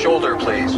shoulder, please.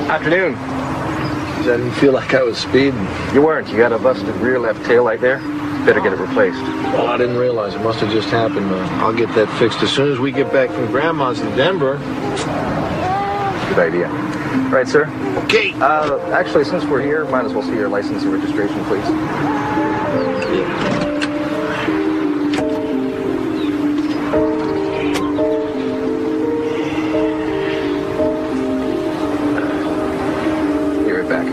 Afternoon. I didn't feel like I was speeding. You weren't. You got a busted rear left tail light there. Better get it replaced. Well, I didn't realize. It must have just happened. I'll get that fixed as soon as we get back from Grandma's in Denver. Good idea. Right, sir? Okay. Actually, since we're here, might as well see your license and registration, please. Be right back.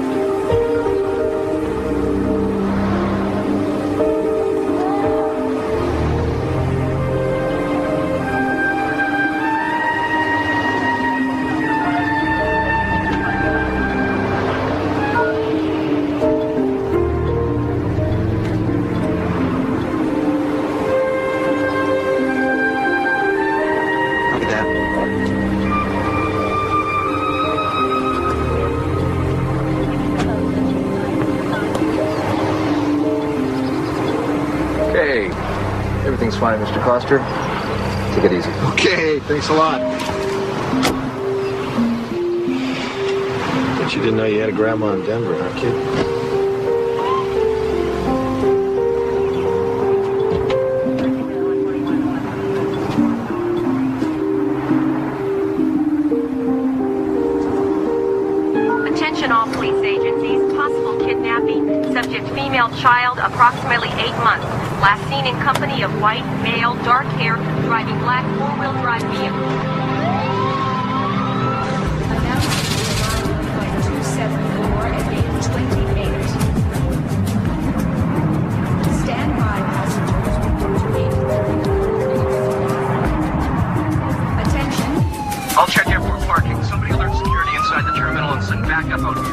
Okay. Everything's fine, Mr. Coster. Take it easy. Okay, thanks a lot. Bet you didn't know you had a grandma in Denver, huh, kid? Attention all police agencies. Possible kidnapping. Subject female child, approximately 8 months. Last seen in company of white, male, dark hair, driving black four-wheel drive vehicle. Announcement 274 at 8:28. Stand by, passengers. Attention. I'll check airport parking. Somebody alert security inside the terminal and send backup out here.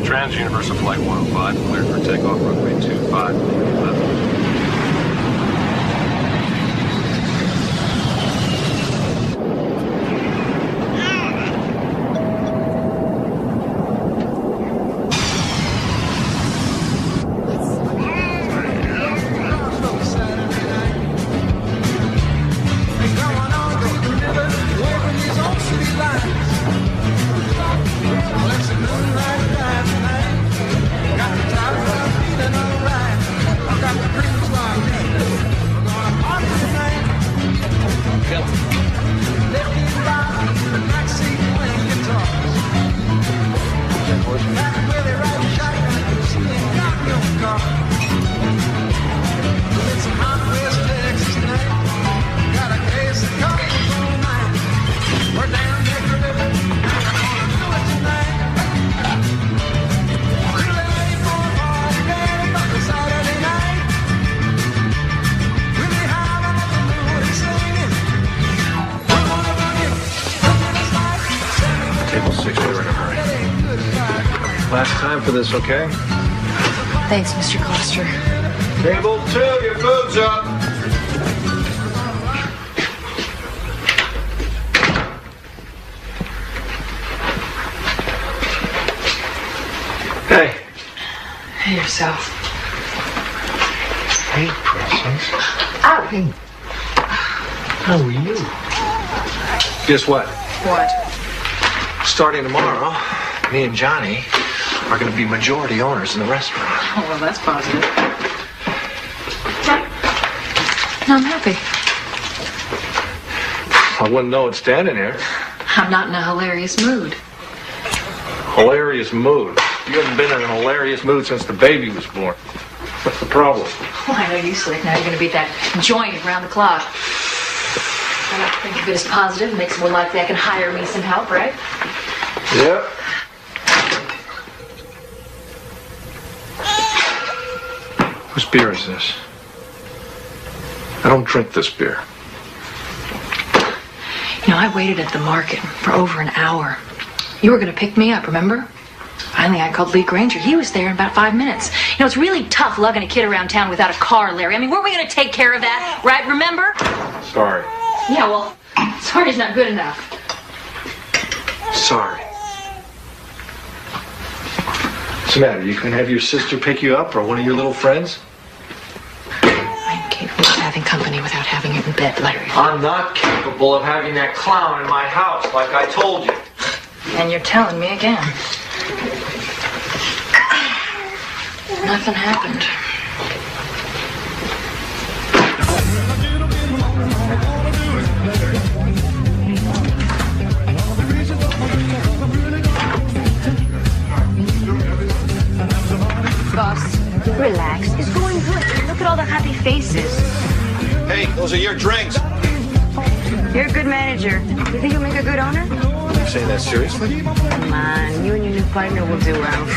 Trans-Universal Flight 105, cleared for takeoff, runway 25, left. Got the top of feeling alright. I got the Last time for this, okay? Thanks, Mr. Kloster. Table 2, your food's up. Hey. Hey, yourself. Hey, Princess. Ow! Hey. How are you? Guess what? What? Starting tomorrow, me and Johnny are going to be majority owners in the restaurant. Oh, well, that's positive. No, I'm happy. I wouldn't know it standing here. I'm not in a hilarious mood. Hilarious mood. You haven't been in a hilarious mood since the baby was born. What's the problem? Well, I know you, Slick. Now you're going to be at that joint around the clock. I like to think of it as positive. It makes it more likely I can hire me some help, right? Yep. Whose beer is this? I don't drink this beer. You know, I waited at the market for over an hour. You were going to pick me up, remember? Finally, I called Lee Granger. He was there in about 5 minutes. You know, it's really tough lugging a kid around town without a car, Larry. I mean, weren't we going to take care of that, right? Remember? Sorry. Yeah, well, sorry's not good enough. Sorry. What's the matter? You can have your sister pick you up or one of your little friends? I'm capable of having company without having it in bed, Larry. I'm not capable of having that clown in my house, like I told you. And you're telling me again. Nothing happened. Boss, relax. It's going good. Look at all the happy faces. Hey, those are your drinks. You're a good manager. You think you'll make a good owner? Are you saying that seriously? Come on, you and your new partner will do well.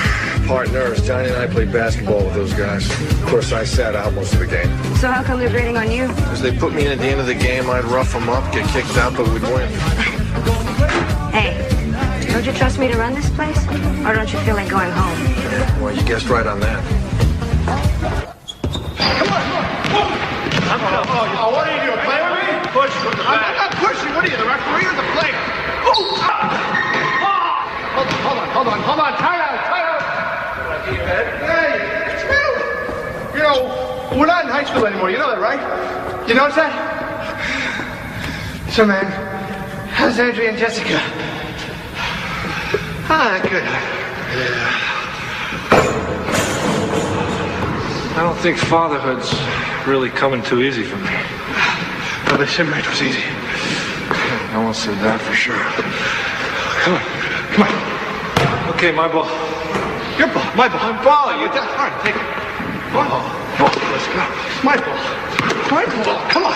Partners, Johnny and I played basketball with those guys. Of course, I sat out most of the game. So how come they're grading on you? Because they put me in at the end of the game, I'd rough them up, get kicked out, but we'd win. Hey, don't you trust me to run this place? Or don't you feel like going home? Well, you guessed right on that. Oh, what are you doing? Play with me? Push. I'm not pushing. What are you, the referee or the player? Oh! Hold on. Tie out. Hey, you know, we're not in high school anymore. You know that, right? You notice that? So, man, how's Andrea and Jessica? Good. I don't think fatherhood's really coming too easy for me. Well, they said marriage was easy. No one said that for sure. Come on. Okay, my ball. Your ball. My ball. My ball, you... All right, take it. Ball. Let's go. My ball. Come on.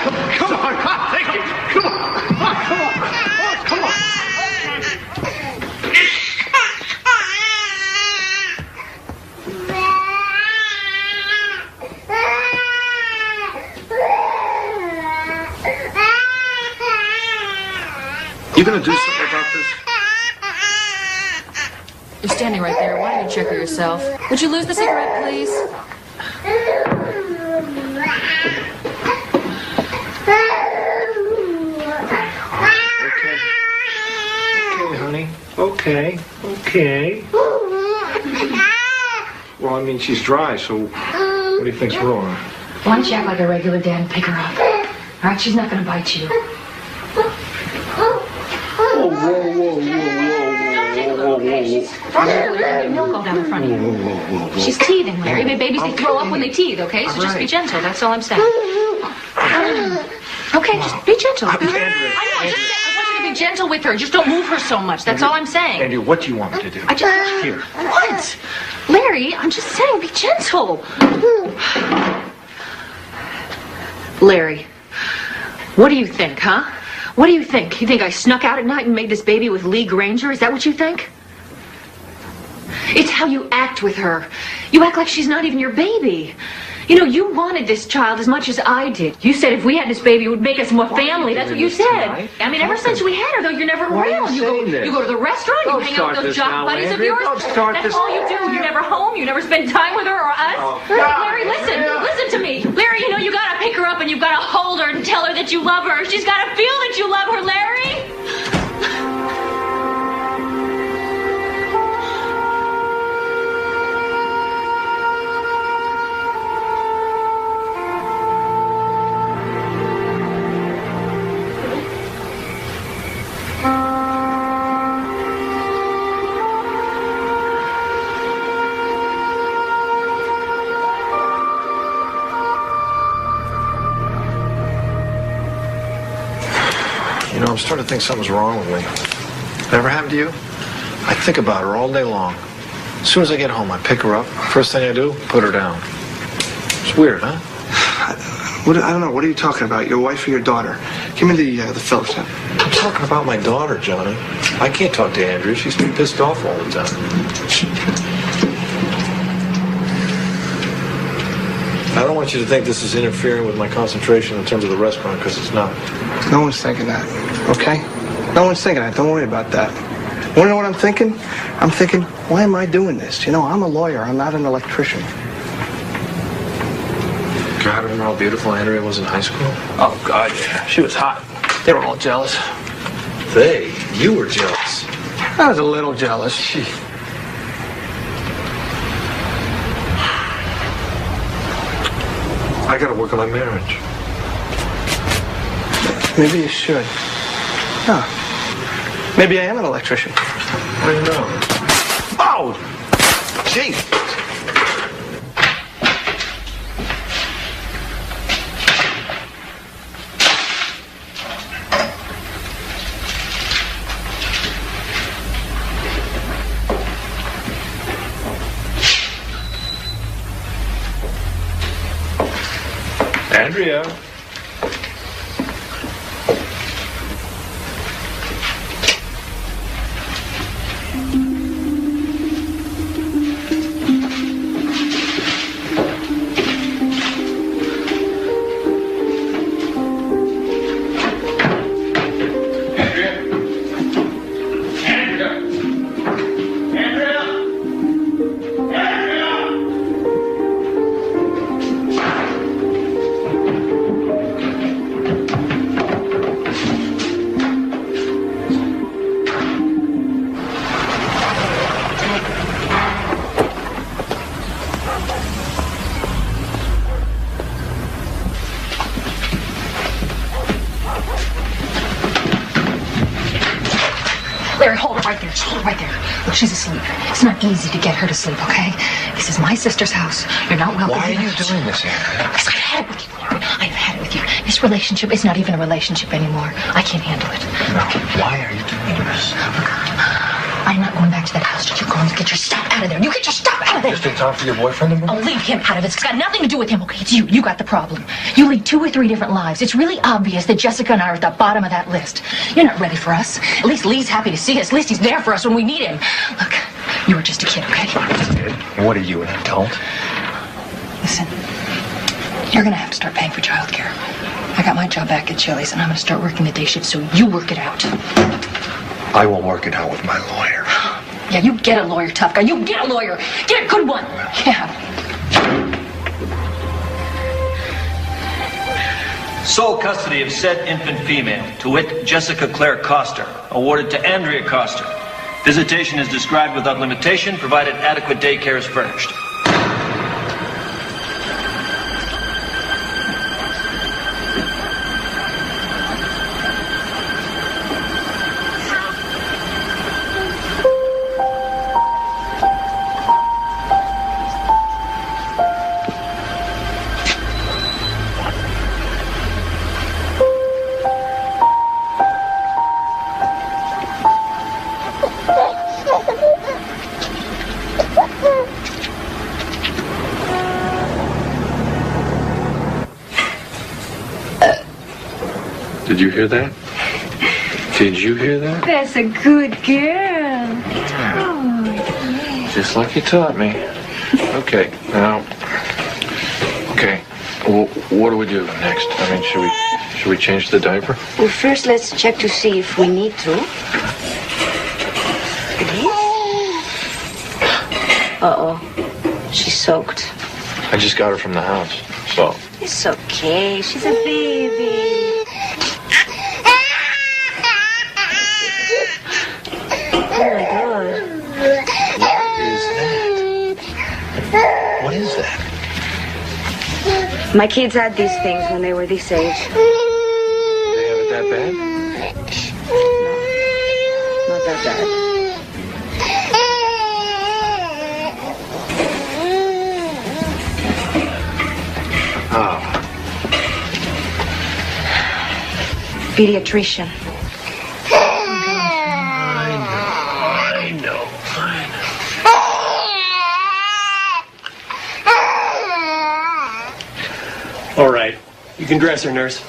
Take it. Come on. You gonna do something about this? You're standing right there. Why don't you check her yourself? Would you lose the cigarette, please? Okay, honey. Okay. Well, I mean, she's dry, so what do you think's wrong? Why don't you act like a regular dad and pick her up? All right, she's not going to bite you. Milk all down the front of you. She's teething, Larry. Babies, they throw up when they teeth, okay? So just be gentle. That's all I'm saying. Okay, just be gentle. I know. I want you to be gentle with her. Just don't move her so much. That's all I'm saying. Andrew, what do you want me to do? Here. What? Larry, I'm just saying, be gentle. Larry, what do you think, huh? What do you think? You think I snuck out at night and made this baby with Lee Granger? Is that what you think? It's how you act with her. You act like she's not even your baby. You know, you wanted this child as much as I did. You said if we had this baby, it would make us more family. That's what you said. I mean, ever since we had her, though, you're never around. You go to the restaurant, you hang out with those jock buddies of yours. That's all you do. You're never home. You never spend time with her or us. Larry, listen to me. Larry, you know, you gotta pick her up and you've gotta hold her and tell her that you love her. She's gotta feel that you love her, Larry. You know, I'm starting to think something's wrong with me. Ever happened to you? I think about her all day long. As soon as I get home, I pick her up. First thing I do, put her down. It's weird, huh? I don't know. What are you talking about? Your wife or your daughter? Give me the Phillips then. I'm talking about my daughter, Johnny. I can't talk to Andrea. She's been pissed off all the time. I don't want you to think this is interfering with my concentration in terms of the restaurant, because it's not. No one's thinking that, okay? No one's thinking that. Don't worry about that. You want to know what I'm thinking? I'm thinking, why am I doing this? You know, I'm a lawyer. I'm not an electrician. God, remember how beautiful Andrea was in high school? Oh, God, yeah. She was hot. They were all jealous. You were jealous. I was a little jealous. I gotta work on my marriage. Maybe you should. Huh. Maybe I am an electrician. How do you know? Oh! Gee! Andrea. Larry, hold it right there. Just hold it right there. Look, she's asleep. It's not easy to get her to sleep, okay? This is my sister's house. You're not welcome. Why are you doing this, Andrea? Because I've had it with you, Larry. I've had it with you. This relationship is not even a relationship anymore. I can't handle it. No. Why are you doing this? Look, I'm not going back to that house. You're going to get your stuff out of there. You get your stuff out of there. Just in time for your boyfriend to move? I'll leave him out of it. It's got nothing to do with him, okay? It's you. You got the problem. You lead 2 or 3 different lives. It's really obvious that Jessica and I are at the bottom of that list. You're not ready for us. At least Lee's happy to see us. At least he's there for us when we need him. Look, you were just a kid, okay? What are you, an adult? Listen, you're gonna have to start paying for childcare. I got my job back at Chili's, and I'm gonna start working the day shift, so you work it out. I will work it out with my lawyer. Yeah, you get a lawyer, tough guy. You get a lawyer. Get a good one. Yeah. Sole custody of said infant female, to wit, Jessica Claire Coster, awarded to Andrea Coster. Visitation is described without limitation, provided adequate daycare is furnished. Did you hear that? Did you hear that? That's a good girl. Just like you taught me. Okay, now. Okay, Well, what do we do next? I mean, should we change the diaper? Well, first let's check to see if we need to. Uh-oh. She's soaked. I just got her from the house, so. It's okay. She's a baby. Oh, my God. What is that? My kids had these things when they were this age. They have it that bad? Not that bad. Oh. Pediatrician. I know. All right. You can dress her, nurse.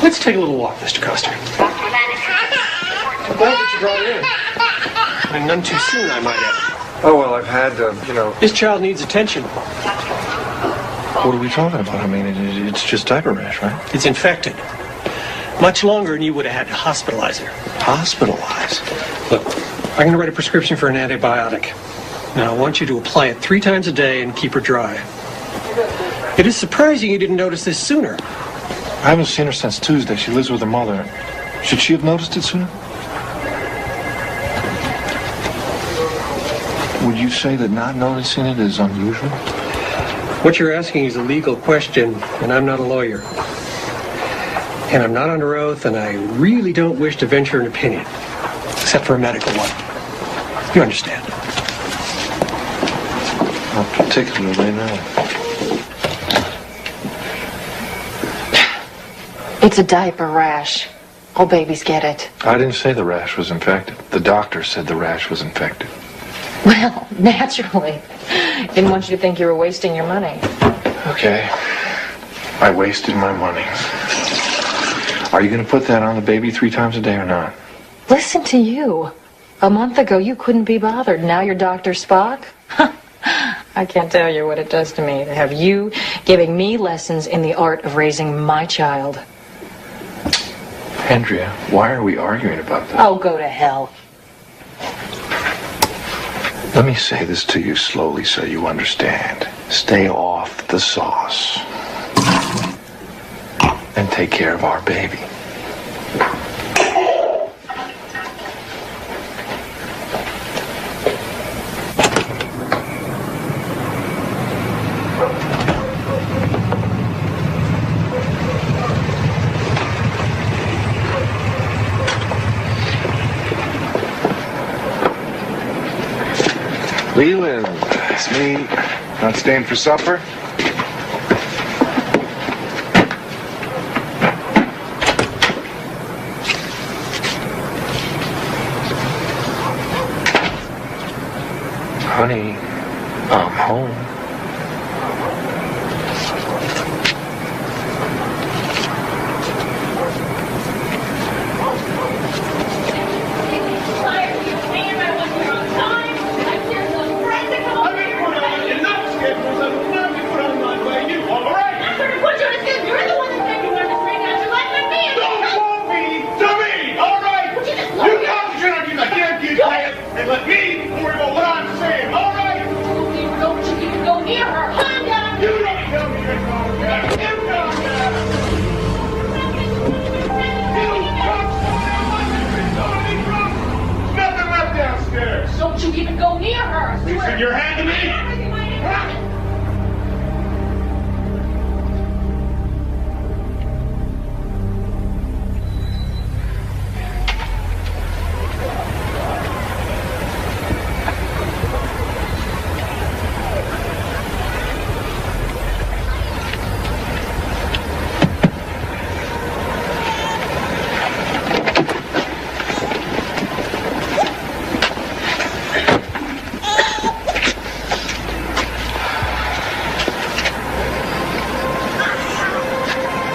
Let's take a little walk, Mr. Coster. I'm glad that you brought her in. And none too soon, I might add. Oh, well, I've had, This child needs attention. What are we talking about? I mean, it's just diaper rash, right? It's infected. Much longer, and you would have had to hospitalize her. Hospitalized? Look, I'm going to write a prescription for an antibiotic. Now, I want you to apply it 3 times a day and keep her dry. It is surprising you didn't notice this sooner. I haven't seen her since Tuesday. She lives with her mother. Should she have noticed it sooner? Would you say that not noticing it is unusual? What you're asking is a legal question, and I'm not a lawyer. And I'm not under oath, and I really don't wish to venture an opinion, except for a medical one. You understand? Not particularly, no. It's a diaper rash. All babies get it. I didn't say the rash was infected. The doctor said the rash was infected. Well, naturally. Didn't want you to think you were wasting your money. Okay. I wasted my money. Are you going to put that on the baby 3 times a day or not? Listen to you. A month ago, you couldn't be bothered. Now you're Dr. Spock? I can't tell you what it does to me to have you giving me lessons in the art of raising my child. Andrea, why are we arguing about this? Oh, go to hell. Let me say this to you slowly so you understand. Stay off the sauce. And take care of our baby. Leland, it's me. Not staying for supper? Honey, I'm home. Let me worry about what I'm saying, all right? Don't you even go near her. Calm down. You don't tell me you're calm down. You calm down. There's nothing left downstairs. Don't you even go near her. Raising your hand to me?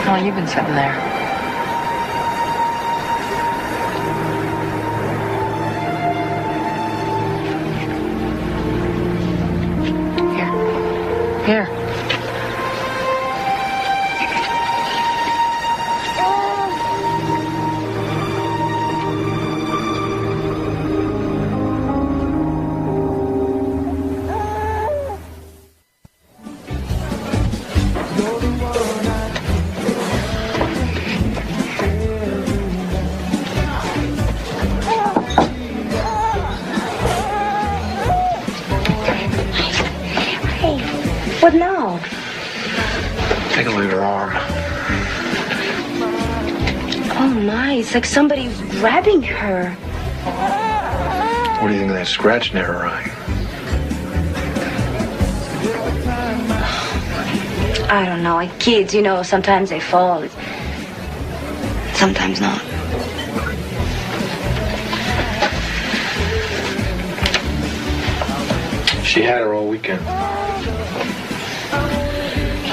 How long you been sitting there? Here. What now? Take a look at her arm. Oh my, it's like somebody's grabbing her. What do you think of that scratch near her eye? I don't know, like kids, you know, sometimes they fall. Sometimes not. She had her all weekend.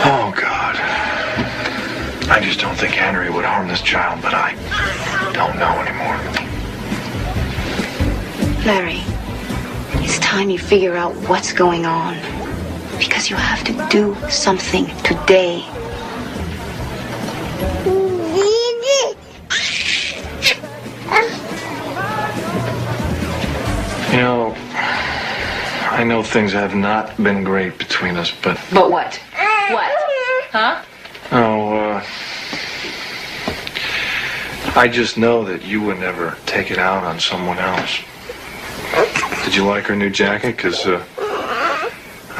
Oh, God. I just don't think Henry would harm this child, but I don't know anymore. Larry, it's time you figure out what's going on. Because you have to do something today. You know, I know things have not been great between us, but... But what? What? Huh? Oh, I just know that you would never take it out on someone else. Did you like her new jacket? Because, I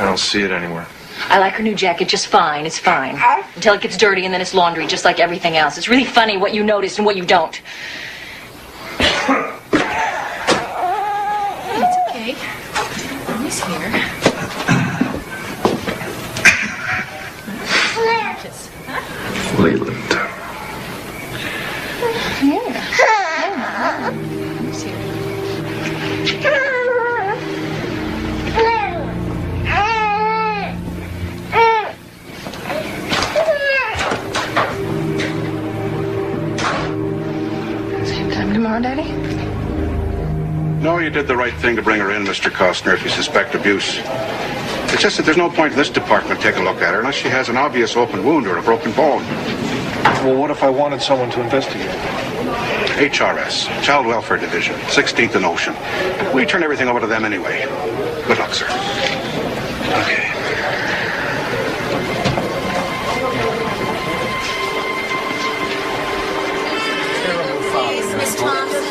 don't see it anywhere. I like her new jacket just fine. It's fine. Until it gets dirty and then it's laundry, just like everything else. It's really funny what you notice and what you don't. It's okay. Mommy's here. Leland. Yeah. Mommy's here. Same time tomorrow, Daddy? No, you did the right thing to bring her in, Mr. Costner, if you suspect abuse. It's just that there's no point in this department taking a look at her unless she has an obvious open wound or a broken bone. Well, what if I wanted someone to investigate? HRS, Child Welfare Division, 16th and Ocean. We turn everything over to them anyway. Good luck, sir. Okay. Miss Thompson.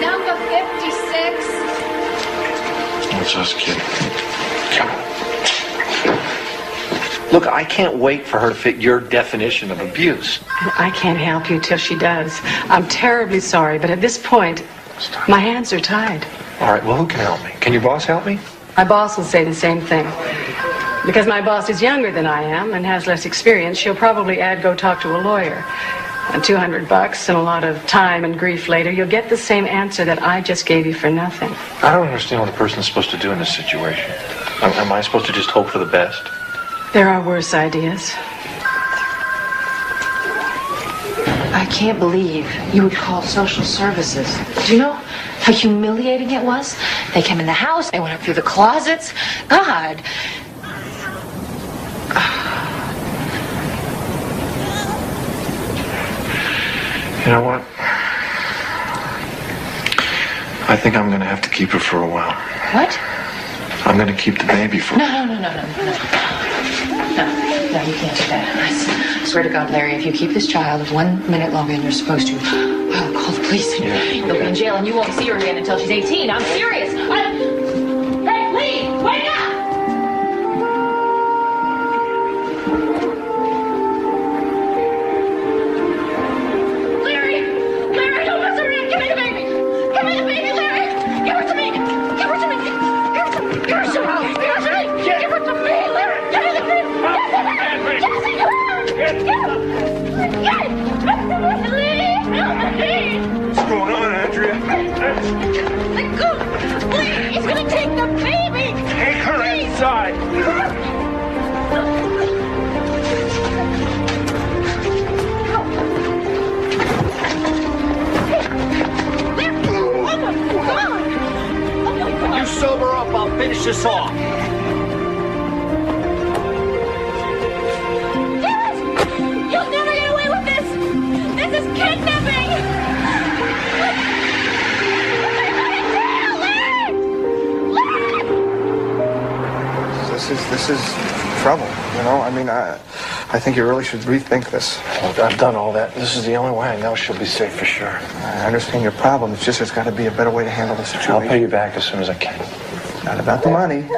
Number 56. What's us, kid? Come on. Look, I can't wait for her to fit your definition of abuse. I can't help you till she does. I'm terribly sorry, but at this point, my hands are tied. All right, well, who can help me? Can your boss help me? My boss will say the same thing. Because my boss is younger than I am and has less experience, she'll probably add go talk to a lawyer. And $200 and a lot of time and grief later, you'll get the same answer that I just gave you for nothing. I don't understand what a person's supposed to do in this situation. Am I supposed to just hope for the best? There are worse ideas. I can't believe you would call social services. Do you know how humiliating it was? They came in the house, they went up through the closets. God. You know what? I think I'm going to have to keep her for a while. What? I'm going to keep the baby for... No, you can't do that. I swear to God, Larry, if you keep this child 1 minute longer than you're supposed to, I'll call the police. You'll be in jail and you won't see her again until she's 18. I'm serious. Hey, Lee, wake up! Larry, don't mess around. Give me the baby. Give me the baby, Larry. Give her to me. Give her to me. Give her to me. Give her to me, Larry. Give me the baby. Jesse, come on. What's going on, Andrea? Let go. Please, he's gonna take the baby. Take her inside. You sober up, I'll finish this off. You'll never get away with this. This is kidnapping. This is trouble, you know? I mean, I think you really should rethink this. Look, I've done all that. This is the only way I know she'll be safe for sure. I understand your problem. It's just there's got to be a better way to handle the situation. I'll pay you back as soon as I can. Not about the money,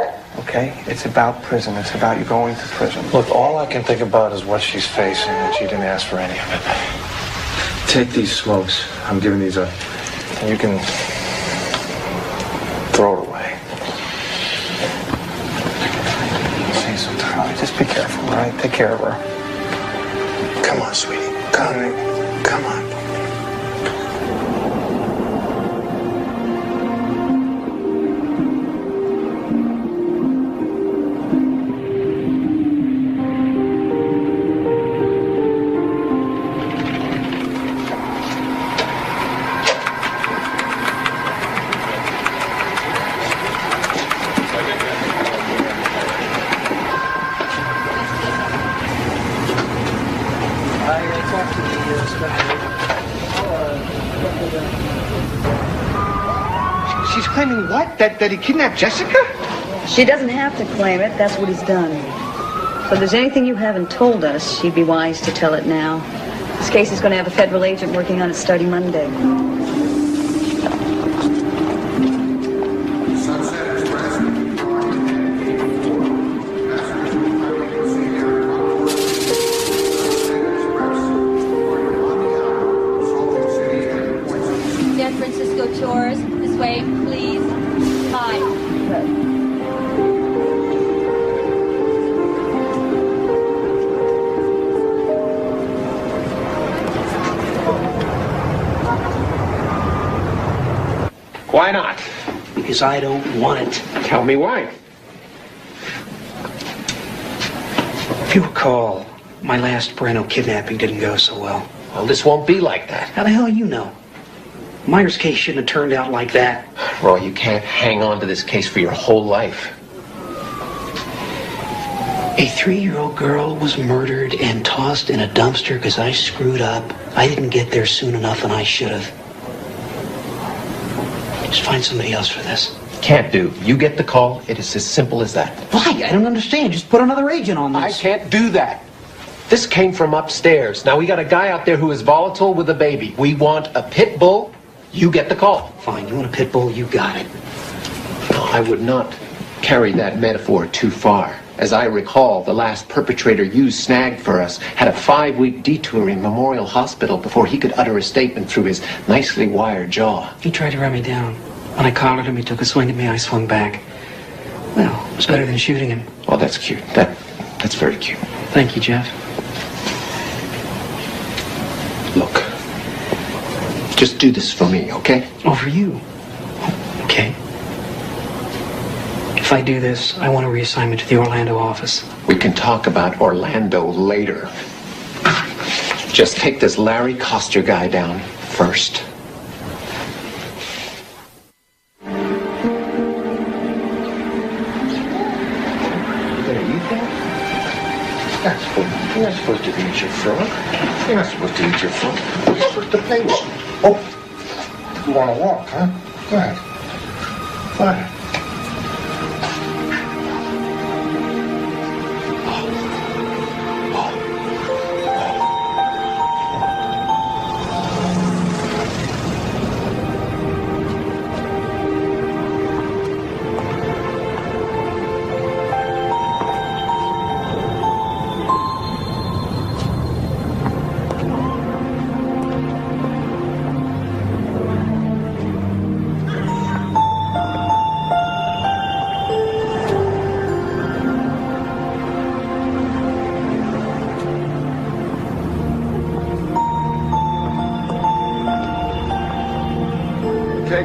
okay? It's about prison. It's about you going to prison. Look, all I can think about is what she's facing, and she didn't ask for any of it. Take these smokes. I'm giving these up. And you can throw it away. See you sometime. All right, just be careful, all right? Take care of her. Come on, sweetie. Come on. Come on. She's claiming what? That he kidnapped Jessica? She doesn't have to claim it. That's what he's done. But if there's anything you haven't told us, she'd be wise to tell it now. This case is going to have a federal agent working on it starting Monday. San Francisco tours. This way, please. Hi. Why not? Because I don't want it. Tell me why. If you recall, my last Breno kidnapping didn't go so well. Well, this won't be like that. How the hell you know? Myers' case shouldn't have turned out like that. Roy, you can't hang on to this case for your whole life. A 3-year-old girl was murdered and tossed in a dumpster because I screwed up. I didn't get there soon enough, and I should have. Just find somebody else for this. Can't do. You get the call. It is as simple as that. Why? I don't understand. Just put another agent on this. I can't do that. This came from upstairs. Now, we got a guy out there who is volatile with a baby. We want a pit bull. You get the call. Fine. You want a pit bull? You got it. No, I would not carry that metaphor too far. As I recall, the last perpetrator you snagged for us had a 5-week detour in Memorial Hospital before he could utter a statement through his nicely wired jaw. He tried to run me down. When I collared him, he took a swing at me. I swung back. Well, it was better than shooting him. Oh, that's cute. That's very cute. Thank you, Jeff. Look, just do this for me, okay? Oh, for you? Okay. If I do this, I want a reassignment to the Orlando office. We can talk about Orlando later. Just take this Larry Coster guy down first. You're not supposed to eat your frog. You're not supposed to eat your frog. You're supposed to play with. Oh, you want to walk, huh? Go ahead. Go ahead.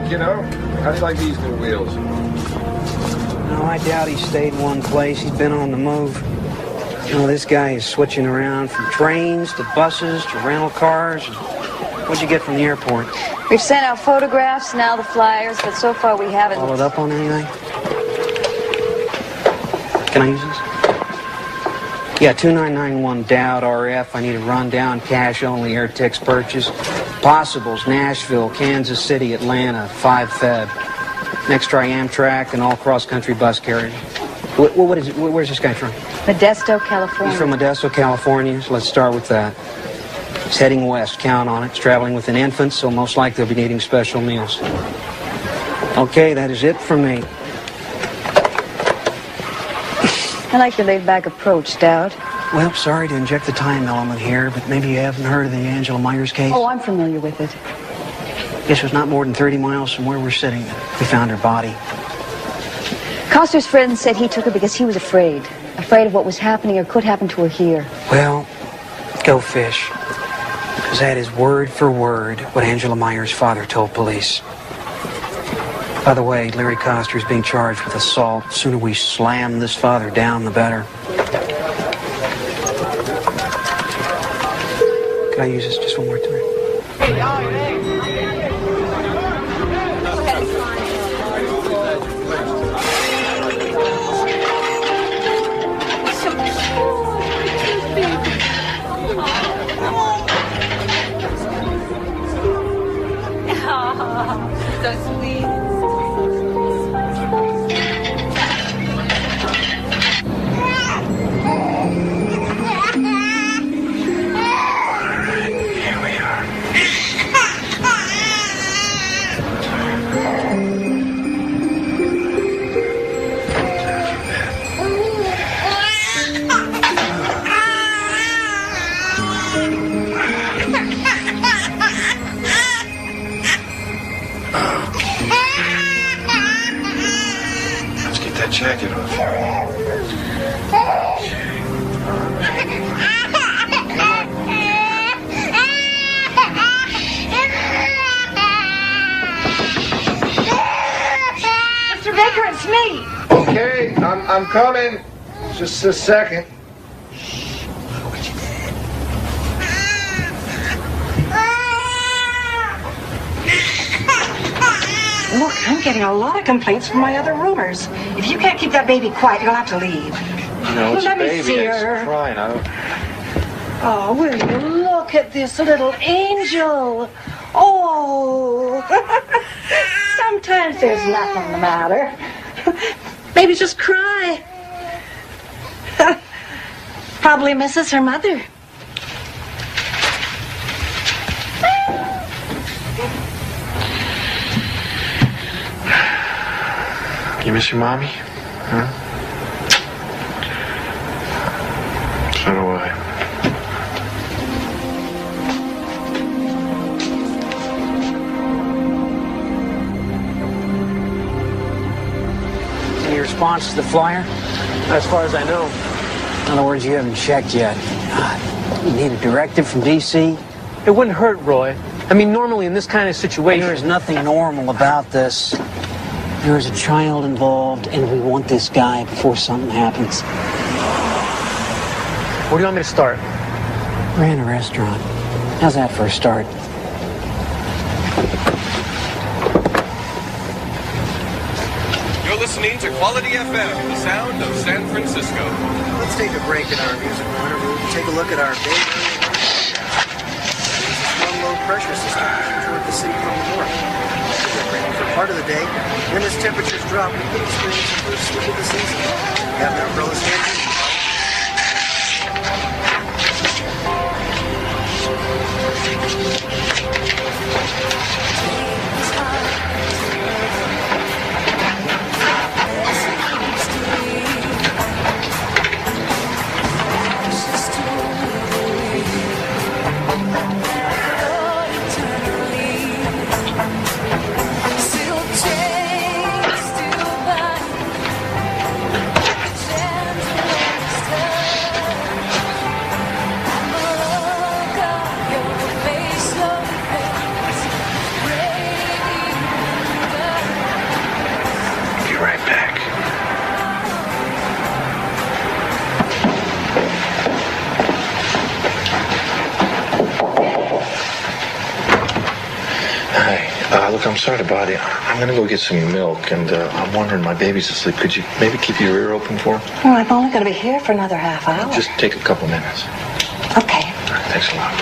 You know, how do you like these new wheels? No, I doubt he stayed in one place. He's been on the move. You know, this guy is switching around from trains to buses to rental cars. What'd you get from the airport? We've sent out photographs, now the flyers, but so far we haven't... Followed up on anything? Can I use this? Yeah, 2991 Dowd RF. I need a rundown, cash-only AirTix purchase. Possibles, Nashville, Kansas City, Atlanta, 5 Feb. Next try Amtrak and all cross-country bus carriers. What is it? Where's this guy from? Modesto, California. He's from Modesto, California, so let's start with that. He's heading west, count on it. He's traveling with an infant, so most likely he'll be needing special meals. Okay, that is it from me. I like your laid-back approach, Stout. Well, sorry to inject the time element here, but maybe you haven't heard of the Angela Myers case? Oh, I'm familiar with it. Guess it was not more than 30 miles from where we're sitting that we found her body. Coster's friend said he took her because he was afraid of what was happening or could happen to her here. Well, go fish. Because that is word for word what Angela Myers' father told police. By the way, Larry Coster is being charged with assault. The sooner we slam this father down, the better. Could I use this just one more time? So sweet. Here we are. Let's get that jacket Mr. Baker, it's me. Okay, I'm coming. Just a second. Look, I'm getting a lot of complaints from my other roomers. If you can't keep that baby quiet, you'll have to leave. No, it's Let a me baby. see It's her. crying. Oh, will you look at this little angel? Oh, sometimes there's nothing the matter. Maybe just cry. Probably misses her mother. You miss your mommy? Huh? So do I. Any response to the flyer? As far as I know. In other words, you haven't checked yet. God, you need a directive from D.C.? It wouldn't hurt, Roy. I mean, normally in this kind of situation... There is nothing normal about this. There is a child involved, and we want this guy before something happens. Where do you want me to start? We're in a restaurant. How's that for a start? You're listening to Quality FM, the sound of San Francisco. Let's take a break in our music interlude and take a look at our day. It's a low pressure system toward the city from the north. For part of the day, when as temperatures drop, we could experience the first slip of the season. Have an umbrella standing. Look, I'm sorry to bother you. I'm gonna go get some milk, and I'm wondering, my baby's asleep. Could you maybe keep your ear open for her? Well, I'm only going to be here for another half hour. Just take a couple minutes. Okay. All right, thanks a lot.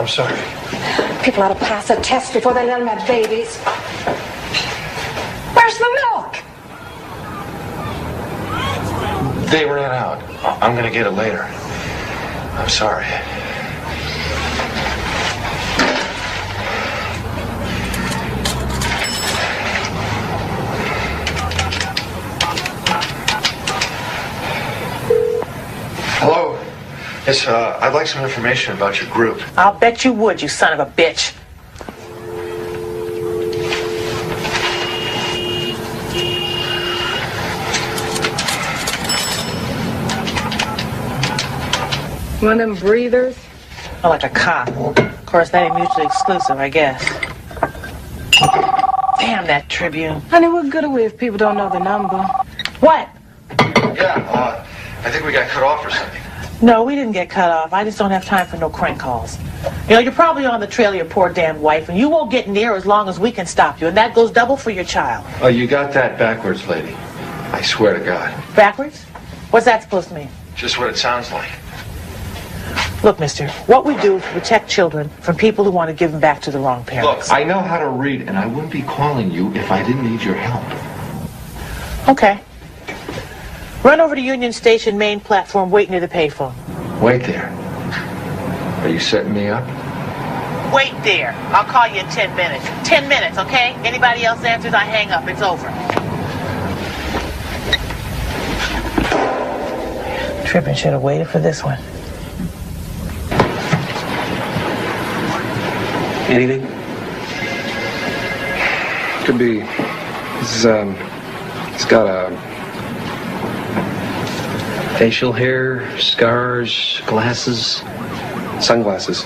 I'm sorry. People ought to pass a test before they let them have babies. Where's the milk? They ran out. I'm gonna get it later. I'm sorry. Hello. Yes, I'd like some information about your group. I'll bet you would, you son of a bitch. One of them breathers? Oh, like a cop. Of course, that ain't mutually exclusive, I guess. Damn that Tribune. Honey, what good are we if people don't know the number? What? Yeah, I think we got cut off or something. No, we didn't get cut off. I just don't have time for no crank calls. You know, you're probably on the trail of your poor damn wife, and you won't get near as long as we can stop you, and that goes double for your child. Oh, you got that backwards, lady. I swear to God. Backwards? What's that supposed to mean? Just what it sounds like. Look, mister, what we do is protect children from people who want to give them back to the wrong parents. Look, I know how to read, and I wouldn't be calling you if I didn't need your help. Okay. Run over to Union Station main platform, wait near the payphone. Wait there. Are you setting me up? Wait there. I'll call you in 10 minutes. 10 minutes, okay? Anybody else answers, I hang up. It's over. Trippin' should have waited for this one. Anything? Could be. He's got a facial hair, scars, glasses, sunglasses,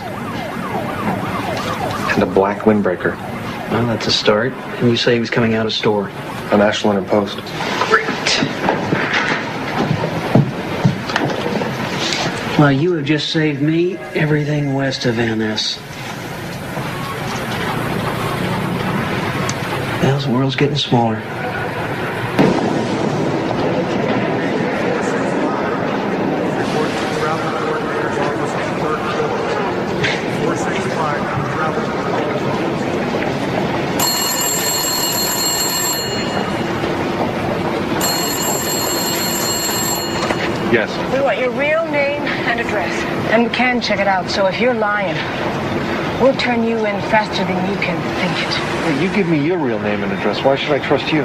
and a black windbreaker. Well, that's a start. And you say he was coming out of store? A National London Post. Great. Well, you have just saved me everything west of Van Ness. Well, the world's getting smaller. Yes. We want your real name and address. And we can check it out, so if you're lying, we'll turn you in faster than you can think it. Hey, you give me your real name and address. Why should I trust you?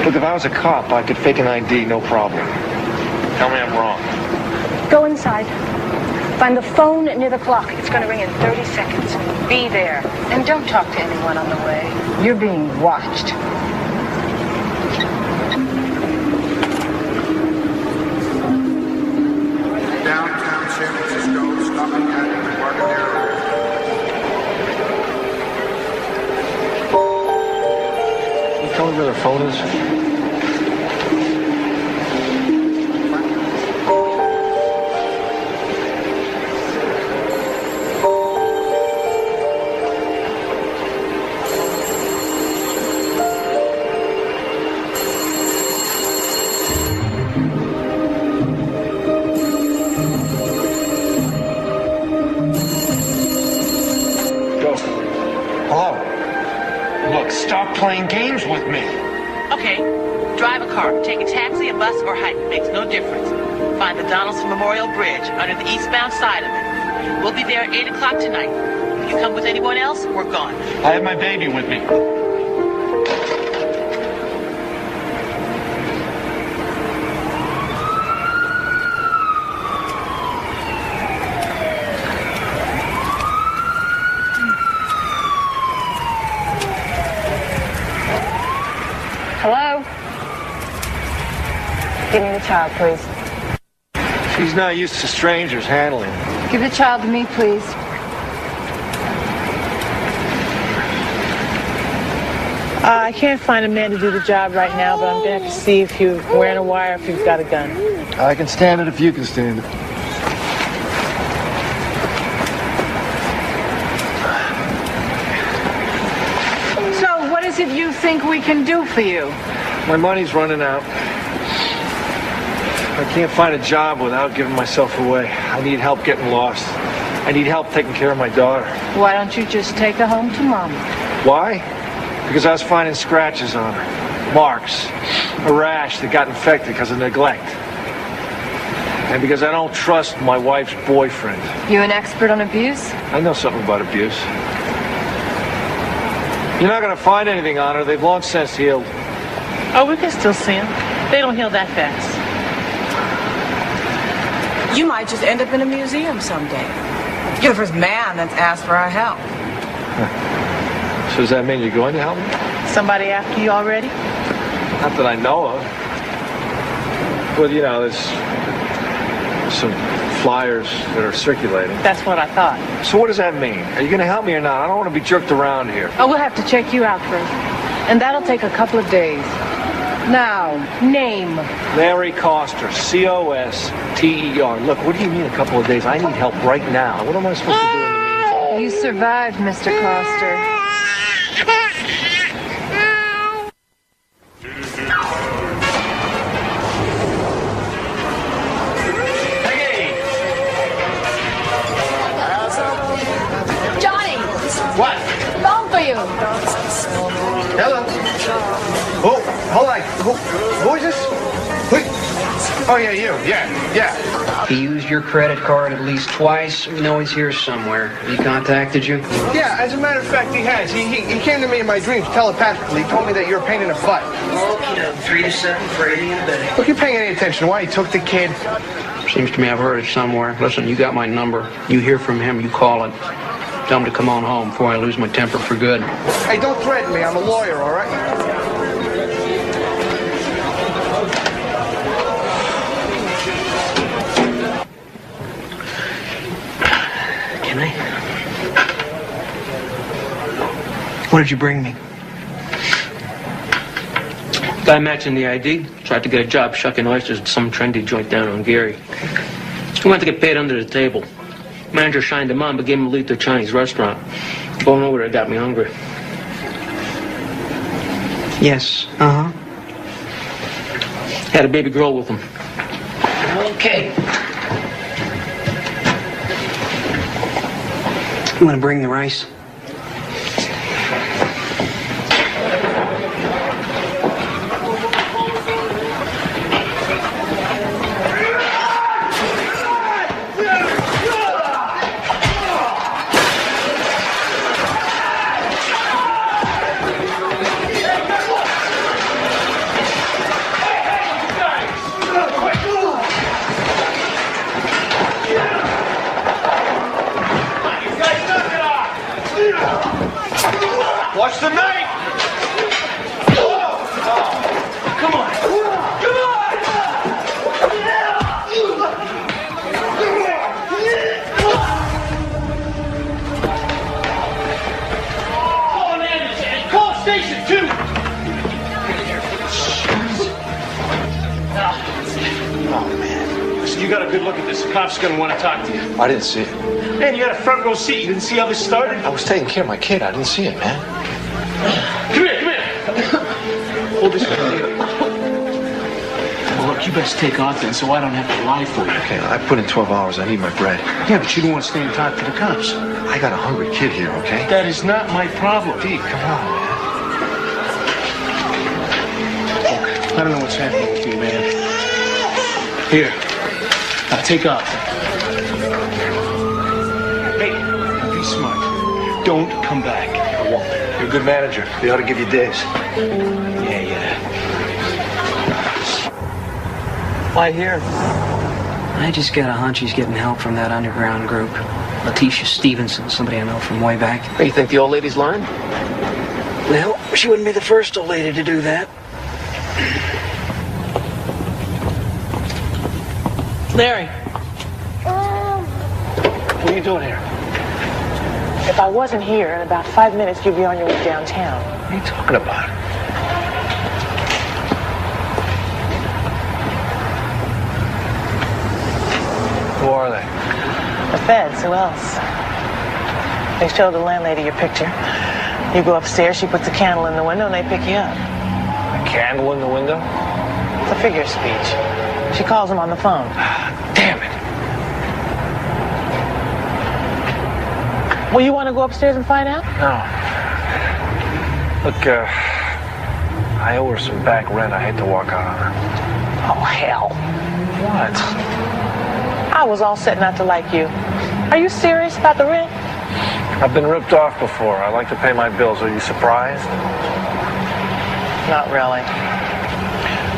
Look, if I was a cop, I could fake an ID, no problem. Tell me I'm wrong. Go inside. Find the phone near the clock. It's going to ring in 30 seconds. Be there. And don't talk to anyone on the way. You're being watched. Downtown San Francisco, stopping at Embarcadero. Can you tell me where their phone is? Stop playing games with me. Okay, drive a car, take a taxi, a bus, or hike. Makes no difference. Find the Donaldson Memorial Bridge under the eastbound side of it. We'll be there at 8 o'clock tonight. If you come with anyone else, we're gone. I have my baby with me. Hello? Give me the child, please. She's not used to strangers handling. Give the child to me, please. I can't find a man to do the job right now, but I'm going to have to see if you're wearing a wire, if you've got a gun. I can stand it if you can stand it. So, what is it you think we can do for you? My money's running out. I can't find a job without giving myself away. I need help getting lost. I need help taking care of my daughter. Why don't you just take her home to Mama? Why? Because I was finding scratches on her. Marks. A rash that got infected because of neglect. And because I don't trust my wife's boyfriend. You an expert on abuse? I know something about abuse. You're not going to find anything on her. They've long since healed. Oh, we can still see them. They don't heal that fast. You might just end up in a museum someday. You're the first man that's asked for our help. So does that mean you're going to help me? Somebody after you already? Not that I know of. Well, you know, there's some flyers that are circulating. That's what I thought. So what does that mean? Are you going to help me or not? I don't want to be jerked around here. Oh, we'll have to check you out first. And that'll take a couple of days. Now, name. Larry Coster, C-O-S-T-E-R. Look, what do you mean a couple of days? I need help right now. What am I supposed to do in the meantime? You survived, Mr. Coster. Johnny! What? Phone for you. Hello? Oh, hold on. Who is this? Oh, yeah, you. Yeah. He used your credit card at least twice. We know he's here somewhere. He contacted you? Yeah, as a matter of fact, he has. He came to me in my dreams telepathically. He told me that you're a pain in the butt. Okay, 3 to 7 for 80 in a day. Look, you paying any attention? Why he took the kid? Seems to me I've heard it somewhere. Listen, you got my number. You hear from him, you call it. Tell him to come on home before I lose my temper for good. Hey, don't threaten me. I'm a lawyer, all right? Can I? What did you bring me? Guy matching the ID. Tried to get a job shucking oysters at some trendy joint down on Geary. He wanted to get paid under the table. Manager shined him on, but gave him a lead to a Chinese restaurant. Going over there got me hungry. Yes, uh-huh. Had a baby girl with him. Okay. I'm gonna bring the rice. Watch the knife! Come on! Come on! Call an ambulance and call station 2! Oh, man. So you got a good look at this. The cop's gonna want to talk to you. I didn't see it. Man, you had a front row seat. You didn't see how this started? I was taking care of my kid. I didn't see it, man. Come here. Hold this for me. Well, look, you best take off then so I don't have to lie for you. Okay, I put in 12 hours. I need my bread. Yeah, but you don't want to stay and talk to the cops. I got a hungry kid here, okay? That is not my problem. Pete, come on, man. Look, I don't know what's happening with you, man. Here. Now take off. Hey, be smart. Don't come back. I won't. You're a good manager. They ought to give you days. Yeah. Why here? I just got a hunch he's getting help from that underground group. Letitia Stevenson, somebody I know from way back. Hey, you think the old lady's lying? Well, she wouldn't be the first old lady to do that. Larry, What are you doing here? if I wasn't here, in about 5 minutes, you'd be on your way downtown. What are you talking about? Who are they? The feds, who else? They showed the landlady your picture. You go upstairs, she puts a candle in the window, and they pick you up. A candle in the window? It's a figure of speech. She calls him on the phone. Damn it. Well, you want to go upstairs and find out? No. Look, I owe her some back rent. I hate to walk out on her. Oh, hell. What? I was all set not to like you. Are you serious about the rent? I've been ripped off before. I like to pay my bills. Are you surprised? Not really.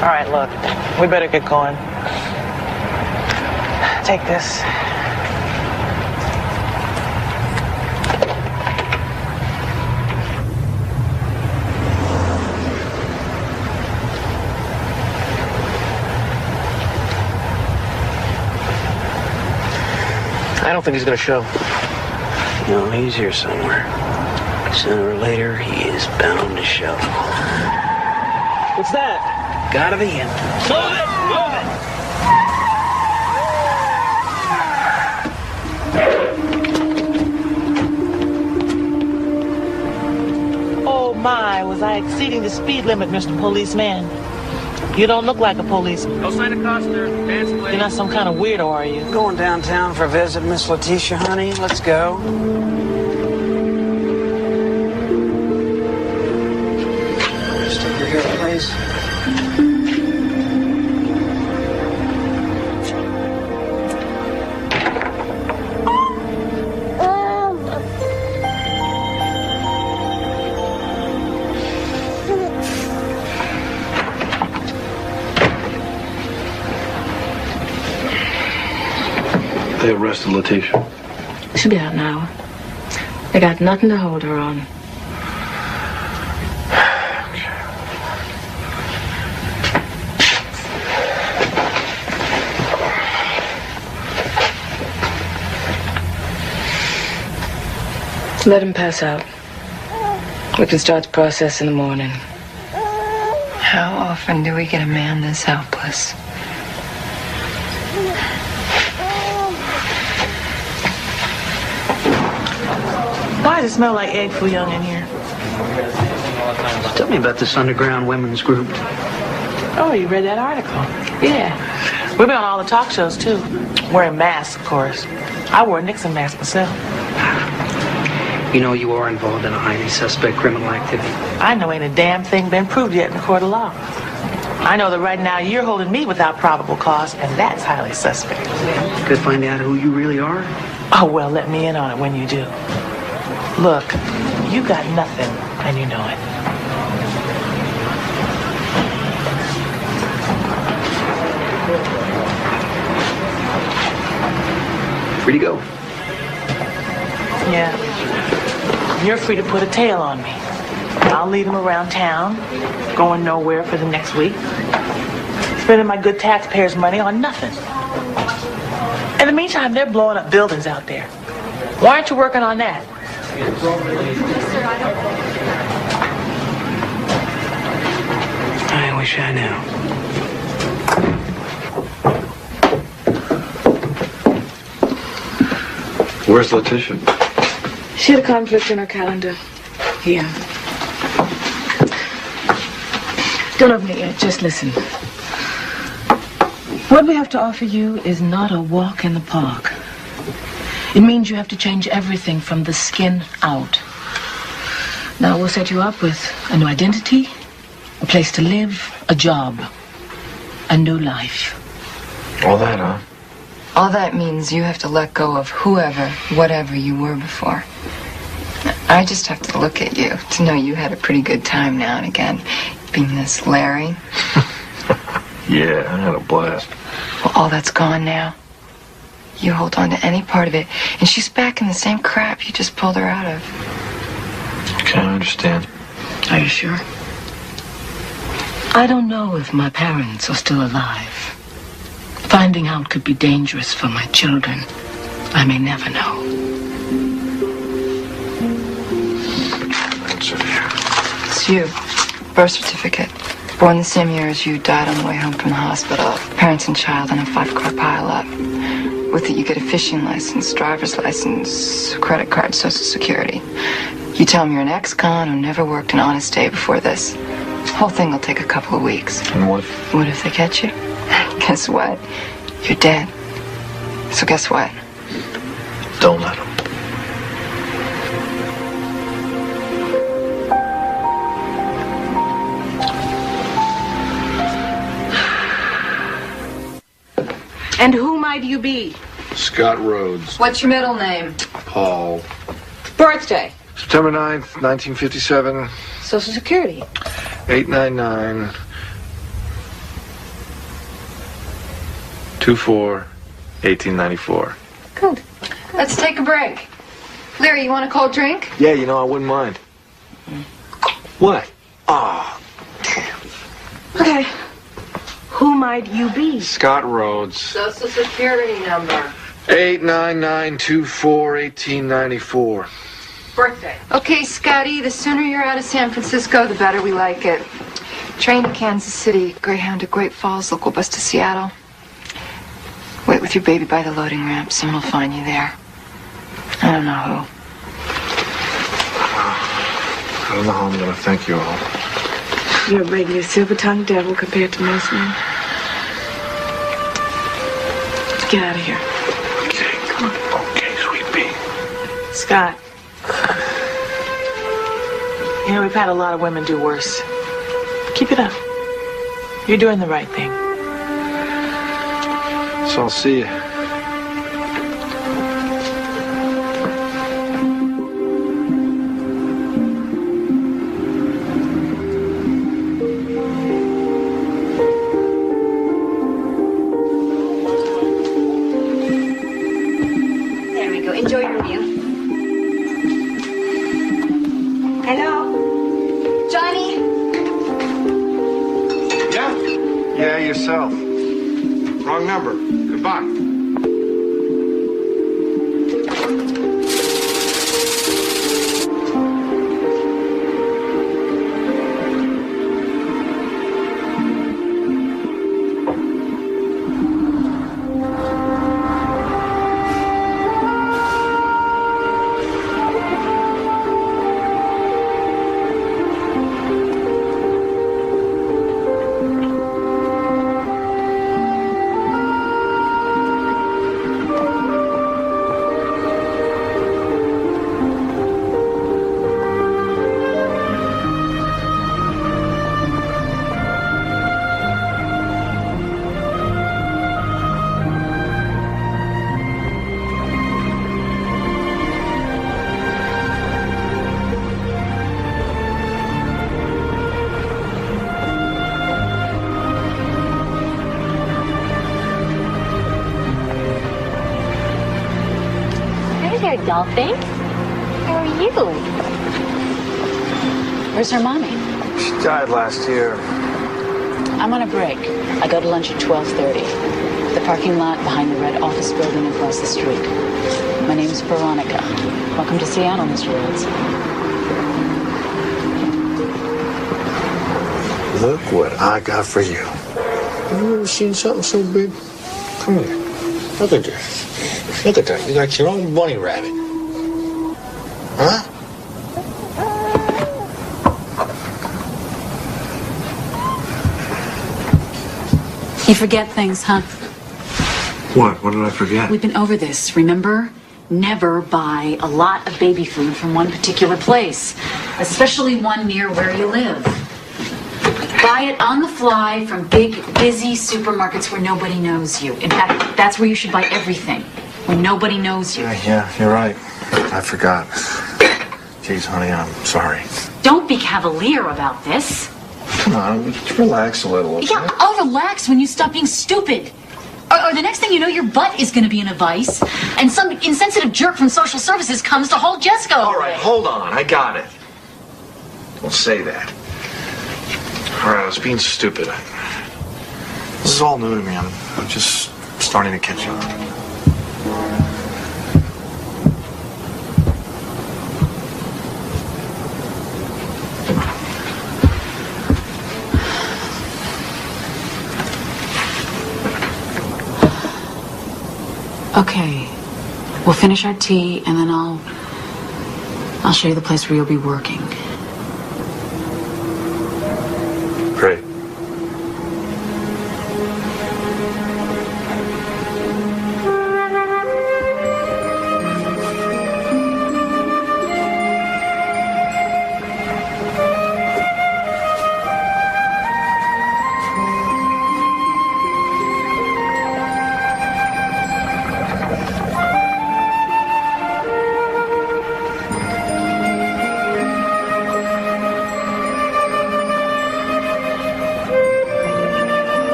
All right, look, we better get going. Take this. I don't think he's going to show. No, he's here somewhere. Sooner or later, he is bound to show. What's that? Gotta be him. Move it! Move it! Oh my, was I exceeding the speed limit, Mr. Policeman? You don't look like a policeman. No sign of Costner. Dance play. You're not some kind of weirdo, are you? Going downtown for a visit, Miss Letitia, honey. Let's go. Stay over here, please. They arrested Letitia. She'll be out now. They got nothing to hold her on. Let him pass out. We can start the process in the morning. How often do we get a man this helpless? Why does it smell like egg foo young in here? Tell me about this underground women's group. Oh, you read that article? Yeah. We've been on all the talk shows, too. Wearing masks, of course. I wore a Nixon mask myself. You know you are involved in a highly suspect criminal activity. I know ain't a damn thing been proved yet in the court of law. I know that right now you're holding me without probable cause, and that's highly suspect. Could find out who you really are? Oh, well, let me in on it when you do. Look, you got nothing, and you know it. Free to go. Yeah. You're free to put a tail on me. I'll lead him around town, going nowhere for the next week, spending my good taxpayers' money on nothing. In the meantime, they're blowing up buildings out there. Why aren't you working on that? I wish I knew. Where's Letitia? She had a conflict in her calendar. Here. Don't open it yet, just listen. What we have to offer you is not a walk in the park. It means you have to change everything from the skin out. Now, we'll set you up with a new identity, a place to live, a job, a new life. All that, huh? All that means you have to let go of whoever, whatever you were before. I just have to look at you to know you had a pretty good time now and again, being this Larry. Yeah, I had a blast. Well, all that's gone now. You hold on to any part of it, and she's back in the same crap you just pulled her out of. Okay, I understand. Are you sure? I don't know if my parents are still alive. Finding out could be dangerous for my children. I may never know. It's you. Birth certificate. Born the same year as you, died on the way home from the hospital. Parents and child in a 5-car pile-up. With it, you get a fishing license, driver's license, credit card, social security. You tell them you're an ex-con who never worked an honest day before this. The whole thing will take a couple of weeks. And what? What if they catch you? Guess what? You're dead. So guess what? Don't let them. And who might you be? Scott Rhodes. What's your middle name? Paul. Birthday. September 9th, 1957, Social Security. 899 24 1894. Good. Let's take a break. Larry, you want a cold drink? Yeah, you know, I wouldn't mind. What? Ah, Okay. Who might you be? Scott Rhodes. Social Security number. 899 24 1894. Birthday. Okay, Scotty, the sooner you're out of San Francisco, the better we like it. Train to Kansas City, Greyhound to Great Falls, local bus to Seattle. Wait with your baby by the loading ramp. Someone will find you there. I don't know who. I don't know how I'm going to thank you all. You're maybe a silver-tongued devil compared to most men. Let's get out of here. Okay, come on. Okay, sweet pea. Scott. You know, we've had a lot of women do worse. Keep it up. You're doing the right thing. So I'll see you. There we go. Enjoy your meal. Hello? Johnny? Yeah, yourself. Wrong number. Goodbye. Dolphin? How are you? Where's her mommy? She died last year. I'm on a break. I go to lunch at 12:30. The parking lot behind the red office building across the street. My name's Veronica. Welcome to Seattle, Mr. Rhodes. Look what I got for you. Have you ever seen something so big? Come here. Look at this. Look at that. You got your own bunny rabbit. Huh? You forget things, huh? What? What did I forget? We've been over this, remember? Never buy a lot of baby food from one particular place, especially one near where you live. Buy it on the fly from big, busy supermarkets where nobody knows you. In fact, that's where you should buy everything, when nobody knows you. Yeah, you're right. I forgot. Jeez, honey, I'm sorry. Don't be cavalier about this. Come on, just relax a little, okay? Yeah, I'll relax when you stop being stupid. Or the next thing you know, your butt is going to be in a vice, and some insensitive jerk from social services comes to haul Jessica away. All right, hold on. I got it. Don't say that. All right, I was being stupid. This is all new to me. I'm just starting to catch on. Okay, we'll finish our tea, and then I'll show you the place where you'll be working. Great.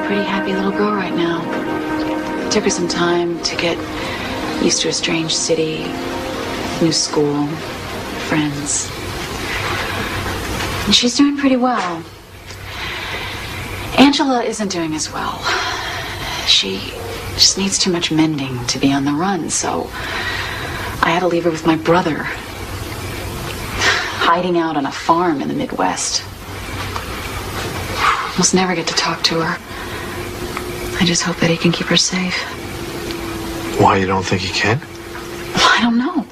pretty happy little girl right now. It took her some time to get used to a strange city, new school, friends. And she's doing pretty well. Angela isn't doing as well. She just needs too much mending to be on the run, so I had to leave her with my brother, hiding out on a farm in the Midwest. Almost never get to talk to her. I just hope that he can keep her safe. Why, you don't think he can? I don't know.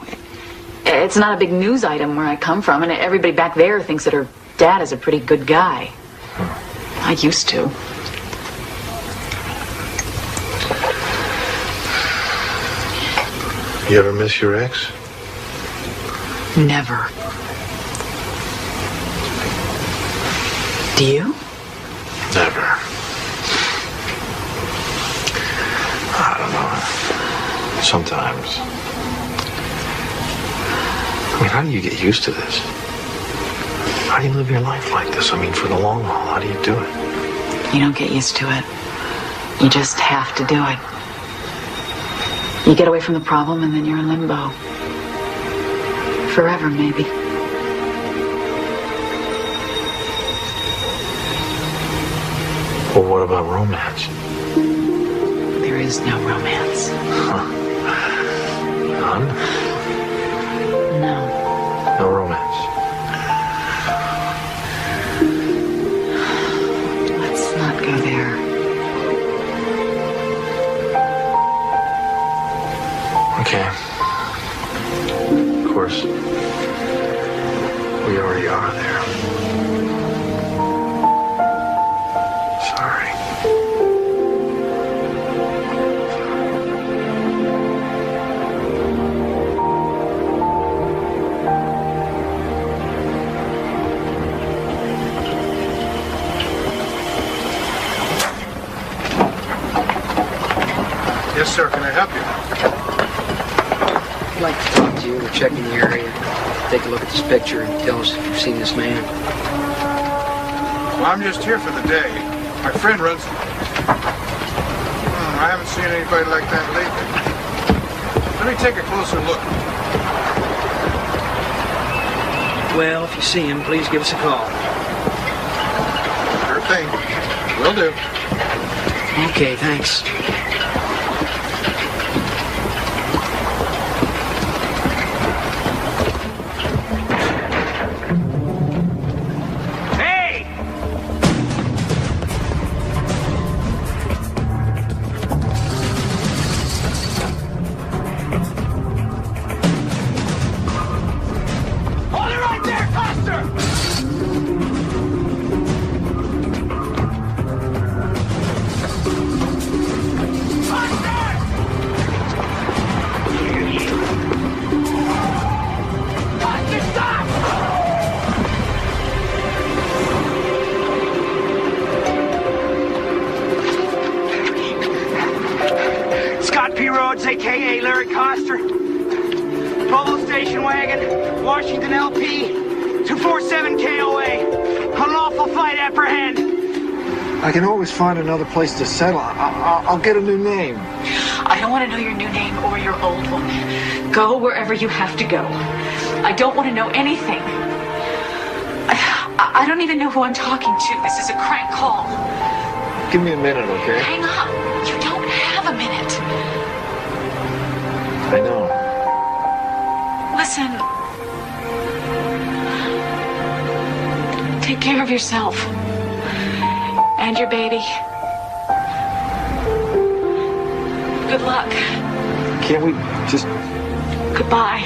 It's not a big news item where I come from, and everybody back there thinks that her dad is a pretty good guy. I used to. You ever miss your ex? Never. Do you? Never. I don't know. Sometimes. I mean, how do you get used to this? How do you live your life like this? I mean, for the long haul, how do you do it? You don't get used to it. You just have to do it. You get away from the problem and then you're in limbo. Forever, maybe. Well, what about romance? There is no romance. Huh. None? No. No romance. Let's not go there. Okay. Of course, we already are there. Sorry. Yes, sir. Can I help you? I'd like to talk to you. We're checking the area. Take a look at this picture and tell us if you've seen this man. Well, I'm just here for the day. My friend runs... I haven't seen anybody like that lately. Let me take a closer look. Well, if you see him, please give us a call. Sure thing. Will do. Okay, thanks. A.K.A. Larry Coster. Provo Station Wagon, Washington LP, 247 KOA. Unlawful flight apprehend. I can always find another place to settle. I'll get a new name. I don't want to know your new name or your old one. Go wherever you have to go. I don't want to know anything. I don't even know who I'm talking to. This is a crank call. Give me a minute, okay? Hang up. You don't have a minute. I know. Listen. Take care of yourself. And your baby. Good luck. Can't we just... Goodbye.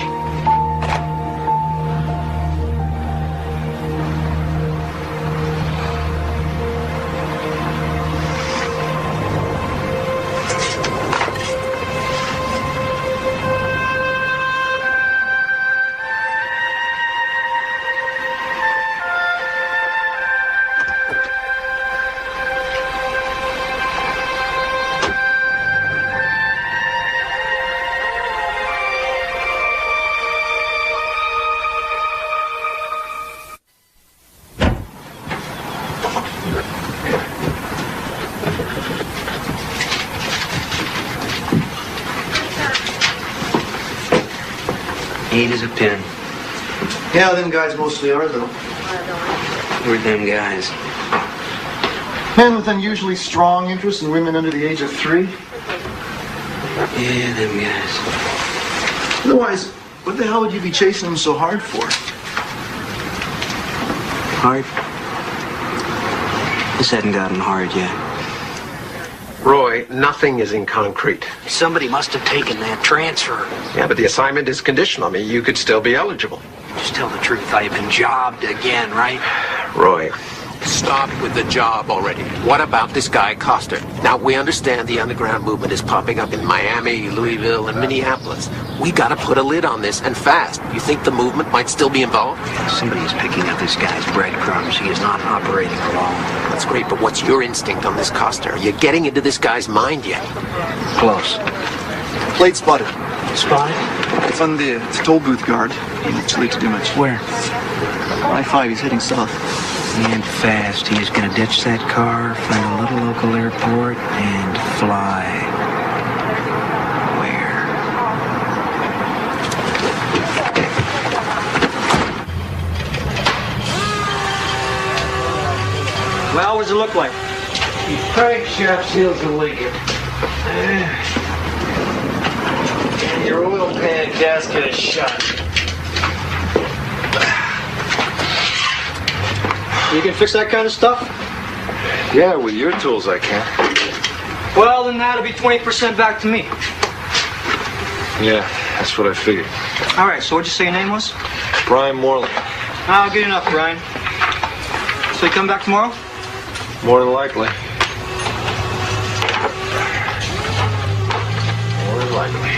Neat as a pin. Yeah, them guys mostly are, though. Who are them guys? Men with unusually strong interest in women under the age of 3. Yeah, them guys. Otherwise, what the hell would you be chasing them so hard for? Hard? This hadn't gotten hard yet. Roy, nothing is in concrete. Somebody must have taken that transfer. Yeah, but the assignment is conditional. I mean, you could still be eligible. Just tell the truth. I've been jobbed again, right? Roy, stop with the job already. What about this guy, Coster? Now, we understand the underground movement is popping up in Miami, Louisville, and Minneapolis. We gotta put a lid on this, and fast. You think the movement might still be involved? Somebody is picking up this guy's breadcrumbs. He is not operating alone. That's great, but what's your instinct on this Coster? Are you getting into this guy's mind yet? Close. Plate spotted. Spotted? It's on the toll booth guard. Too late to do much. Where? I-5, he's heading south. And fast. He is going to ditch that car, find a little local airport, and fly. Where? Well, what does it look like? Crankshaft seals are leaking. Your oil pan gasket is shot. You can fix that kind of stuff? Yeah, with your tools I can. Well, then that'll be 20% back to me. Yeah, that's what I figured. All right, so what'd you say your name was? Brian Moreland. Oh, good enough, Brian. So you come back tomorrow? More than likely. More than likely.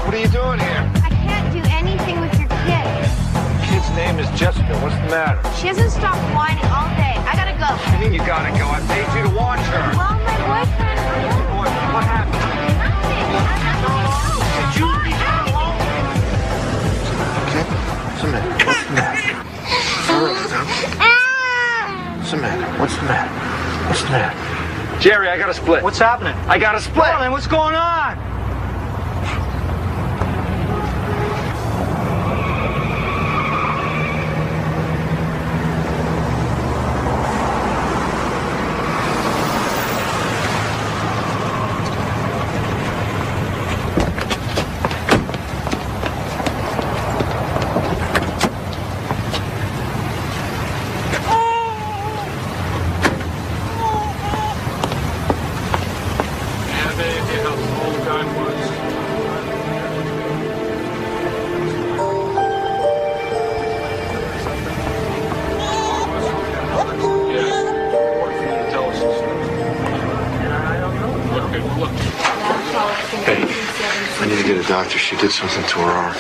What are you doing here? I can't do anything with your kid. The kid's name is Jessica. What's the matter? She hasn't stopped whining all day. I gotta go. What do you mean you gotta go? I paid you to watch her. Well, my boyfriend. What happened? Did you leave her alone? Okay. What's the matter? What's the matter? What's the matter? What's the matter? What's the matter? Jerry, I got a split. What's happening? I got a split. Well, then what's going on? Doctor, she did something to her arm.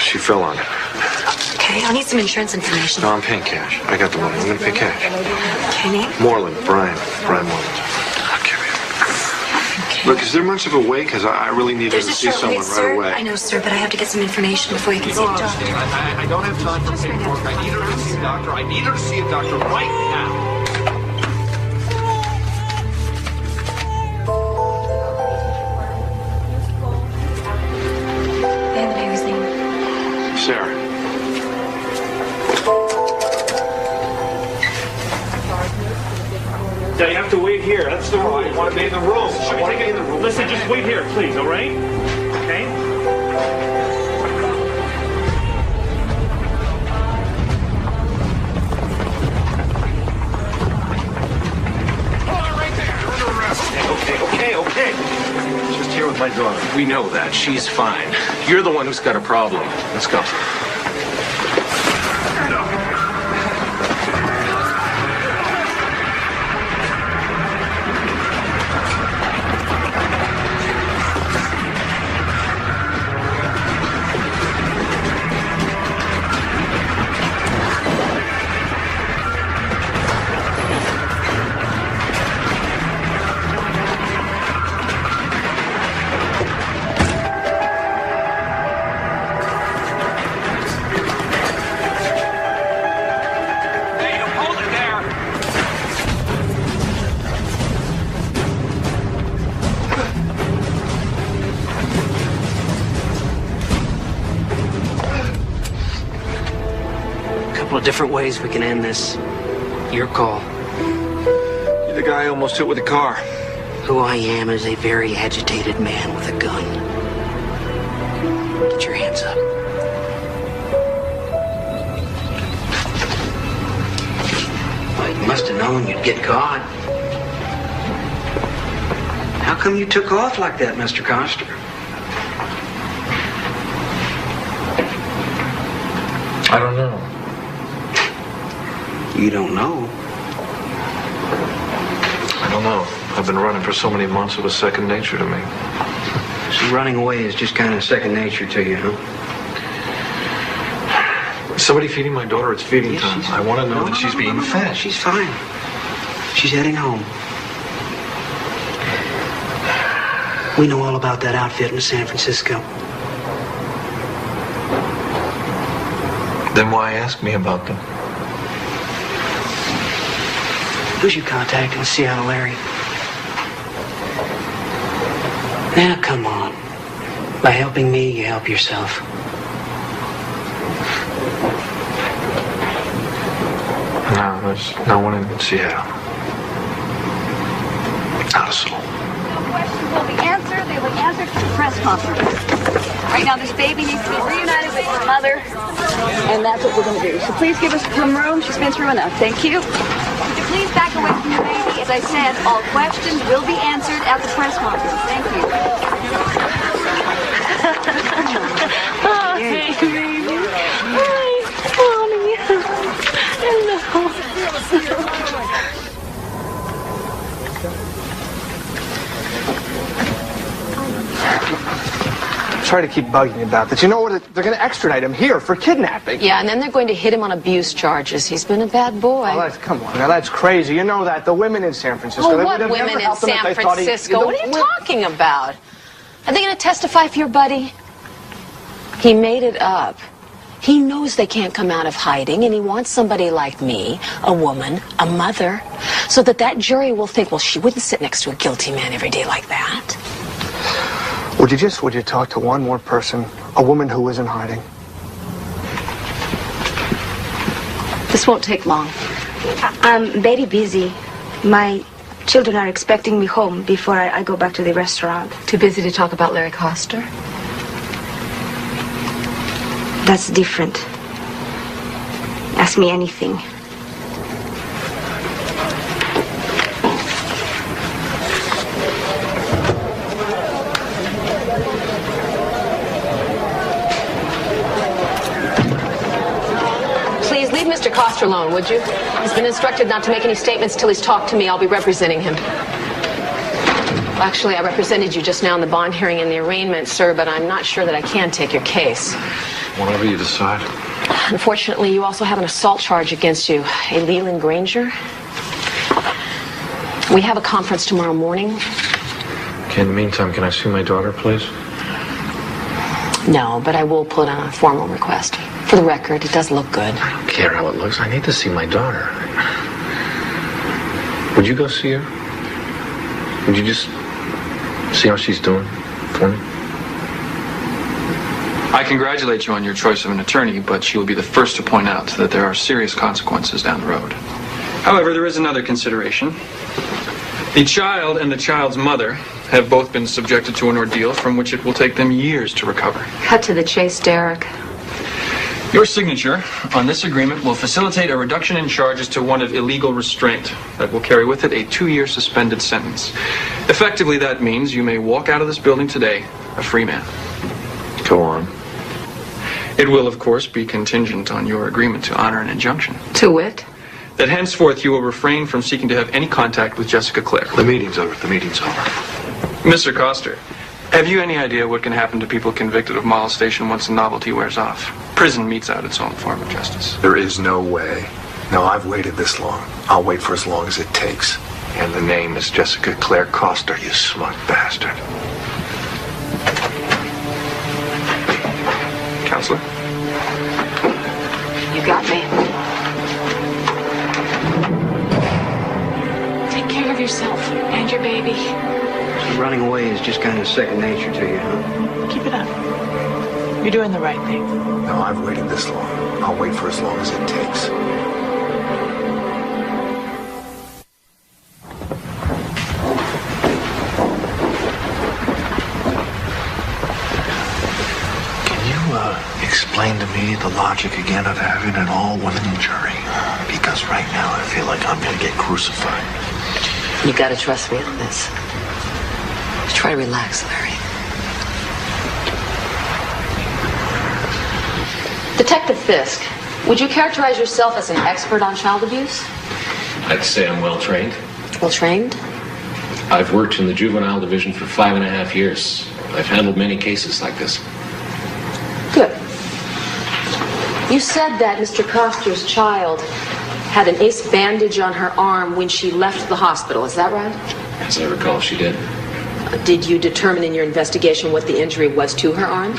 She fell on it. Okay, I'll need some insurance information. No, I'm paying cash. I got the money. I'm going to pay cash. Okay, name? Moreland, Brian Moreland. Okay. Look, is there much of a wait? Because I really need her to see someone right away. I know, sir, but I have to get some information before you can see a doctor. I don't have time for paperwork. I need her to see a doctor. I need her to see a doctor right now. Sarah. Yeah, you have to wait here. That's the rule. You want to be in the room. Listen, just wait here, please, all right? Okay? Okay. Just here with my daughter. We know that. She's fine. You're the one who's got a problem. Let's go. different ways we can end this. Your call. You're the guy I almost hit with a car. Who I am is a very agitated man with a gun. Get your hands up. Well, you must have known you'd get caught. How come you took off like that, Mr. Coster? I don't know. You don't know? I don't know. I've been running for so many months, it was second nature to me. So running away is just kind of second nature to you, huh? Is somebody feeding my daughter? It's feeding time. I want to know that she's being fed. She's fine. She's heading home. We know all about that outfit in San Francisco. Then why ask me about them? Who's your contact in Seattle, Larry? Now, come on. By helping me, you help yourself. No, there's no one in Seattle. Not a soul. Questions will be answered. They will be answered at the press conference. Right now, this baby needs to be reunited with her mother, and that's what we're going to do. So please give us some room. She's been through enough. Thank you. Would you please back away from the baby? As I said, all questions will be answered at the press conference. Thank you. Oh, hey, baby. Hi, Mommy. Hello. Sorry to keep bugging you about this. You know what? They're going to extradite him here for kidnapping. Yeah, and then they're going to hit him on abuse charges. He's been a bad boy. Oh, come on. Now, that's crazy. You know that. The women in San Francisco. Oh, they what would have women never in helped him if San they thought Francisco? What are you talking about? Are they going to testify for your buddy? He made it up. He knows they can't come out of hiding, and he wants somebody like me, a woman, a mother, so that jury will think, well, she wouldn't sit next to a guilty man every day like that. Would you talk to one more person, a woman who is in hiding? This won't take long. I'm very busy. My children are expecting me home before I go back to the restaurant. Too busy to talk about Larry Coster? That's different. Ask me anything. Please leave Mr. Coster alone, would you? He's been instructed not to make any statements till he's talked to me. I'll be representing him. Well, actually, I represented you just now in the bond hearing and the arraignment, sir, but I'm not sure that I can take your case. Whatever you decide. Unfortunately, you also have an assault charge against you. A Leland Granger. We have a conference tomorrow morning. Okay, in the meantime, can I see my daughter, please? No, but I will put on a formal request. For the record, it does look good. I don't care how it looks. I need to see my daughter. Would you go see her? Would you just see how she's doing for me? I congratulate you on your choice of an attorney, but she will be the first to point out that there are serious consequences down the road. However, there is another consideration. The child and the child's mother have both been subjected to an ordeal from which it will take them years to recover. Cut to the chase, Derek. Your signature on this agreement will facilitate a reduction in charges to one of illegal restraint that will carry with it a 2-year suspended sentence. Effectively, that means you may walk out of this building today a free man. Go on. It will, of course, be contingent on your agreement to honor an injunction. To wit? That henceforth you will refrain from seeking to have any contact with Jessica Clare. The meeting's over. The meeting's over. Mr. Coster, have you any idea what can happen to people convicted of molestation once the novelty wears off? Prison metes out its own form of justice. There is no way. No, I've waited this long. I'll wait for as long as it takes. And the name is Jessica Clare Coster, you smug bastard. Counselor? You got me. Take care of yourself and your baby. So running away is just kind of second nature to you, huh? Keep it up. You're doing the right thing. No, I've waited this long. I'll wait for as long as it takes. Explain to me the logic again of having an all-women jury. Because right now I feel like I'm gonna get crucified. You gotta trust me on this. Just try to relax, Larry. Detective Fisk, would you characterize yourself as an expert on child abuse? I'd say I'm well trained. Well trained? I've worked in the juvenile division for 5.5 years. I've handled many cases like this. Good. You said that Mr. Coster's child had an ace bandage on her arm when she left the hospital. Is that right? As I recall, she did. Did you determine in your investigation what the injury was to her arm?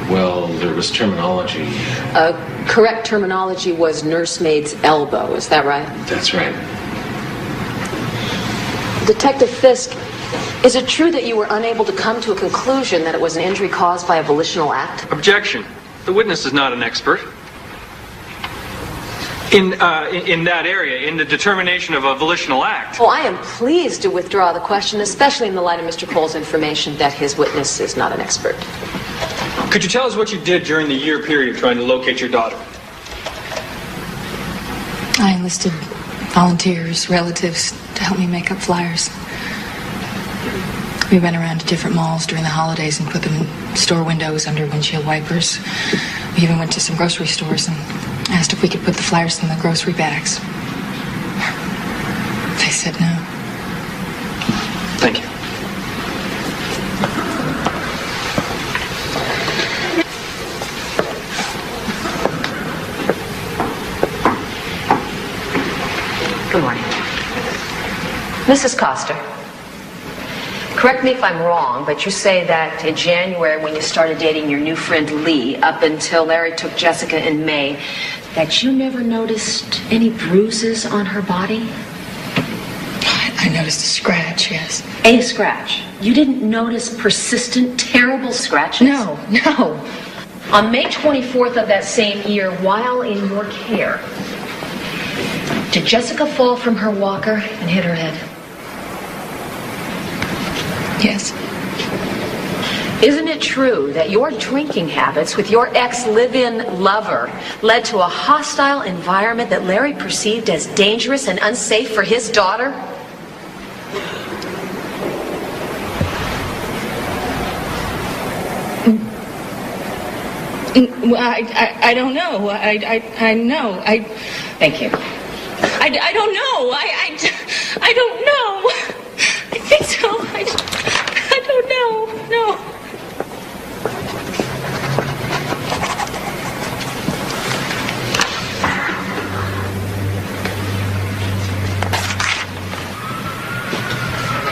Well, there was terminology. Correct terminology was nursemaid's elbow. Is that right? That's right. Detective Fisk, is it true that you were unable to come to a conclusion that it was an injury caused by a volitional act? Objection. The witness is not an expert. In that area, in the determination of a volitional act. Well, I am pleased to withdraw the question, especially in the light of Mr. Cole's information that his witness is not an expert. Could you tell us what you did during the year period trying to locate your daughter? I enlisted volunteers, relatives, to help me make up flyers. We went around to different malls during the holidays and put them in store windows under windshield wipers. We even went to some grocery stores and asked if we could put the flyers in the grocery bags. They said no. Thank you. Good morning. Mrs. Coster, correct me if I'm wrong, but you say that in January when you started dating your new friend Lee, up until Larry took Jessica in May, that you never noticed any bruises on her body? I noticed a scratch, yes. A scratch? You didn't notice persistent, terrible scratches? No. On May 24th of that same year, while in your care, did Jessica fall from her walker and hit her head? Yes. Isn't it true that your drinking habits with your ex-live-in lover led to a hostile environment that Larry perceived as dangerous and unsafe for his daughter? Well, I don't know. I know. Thank you. I don't know. I don't know. I think so. I don't know. No.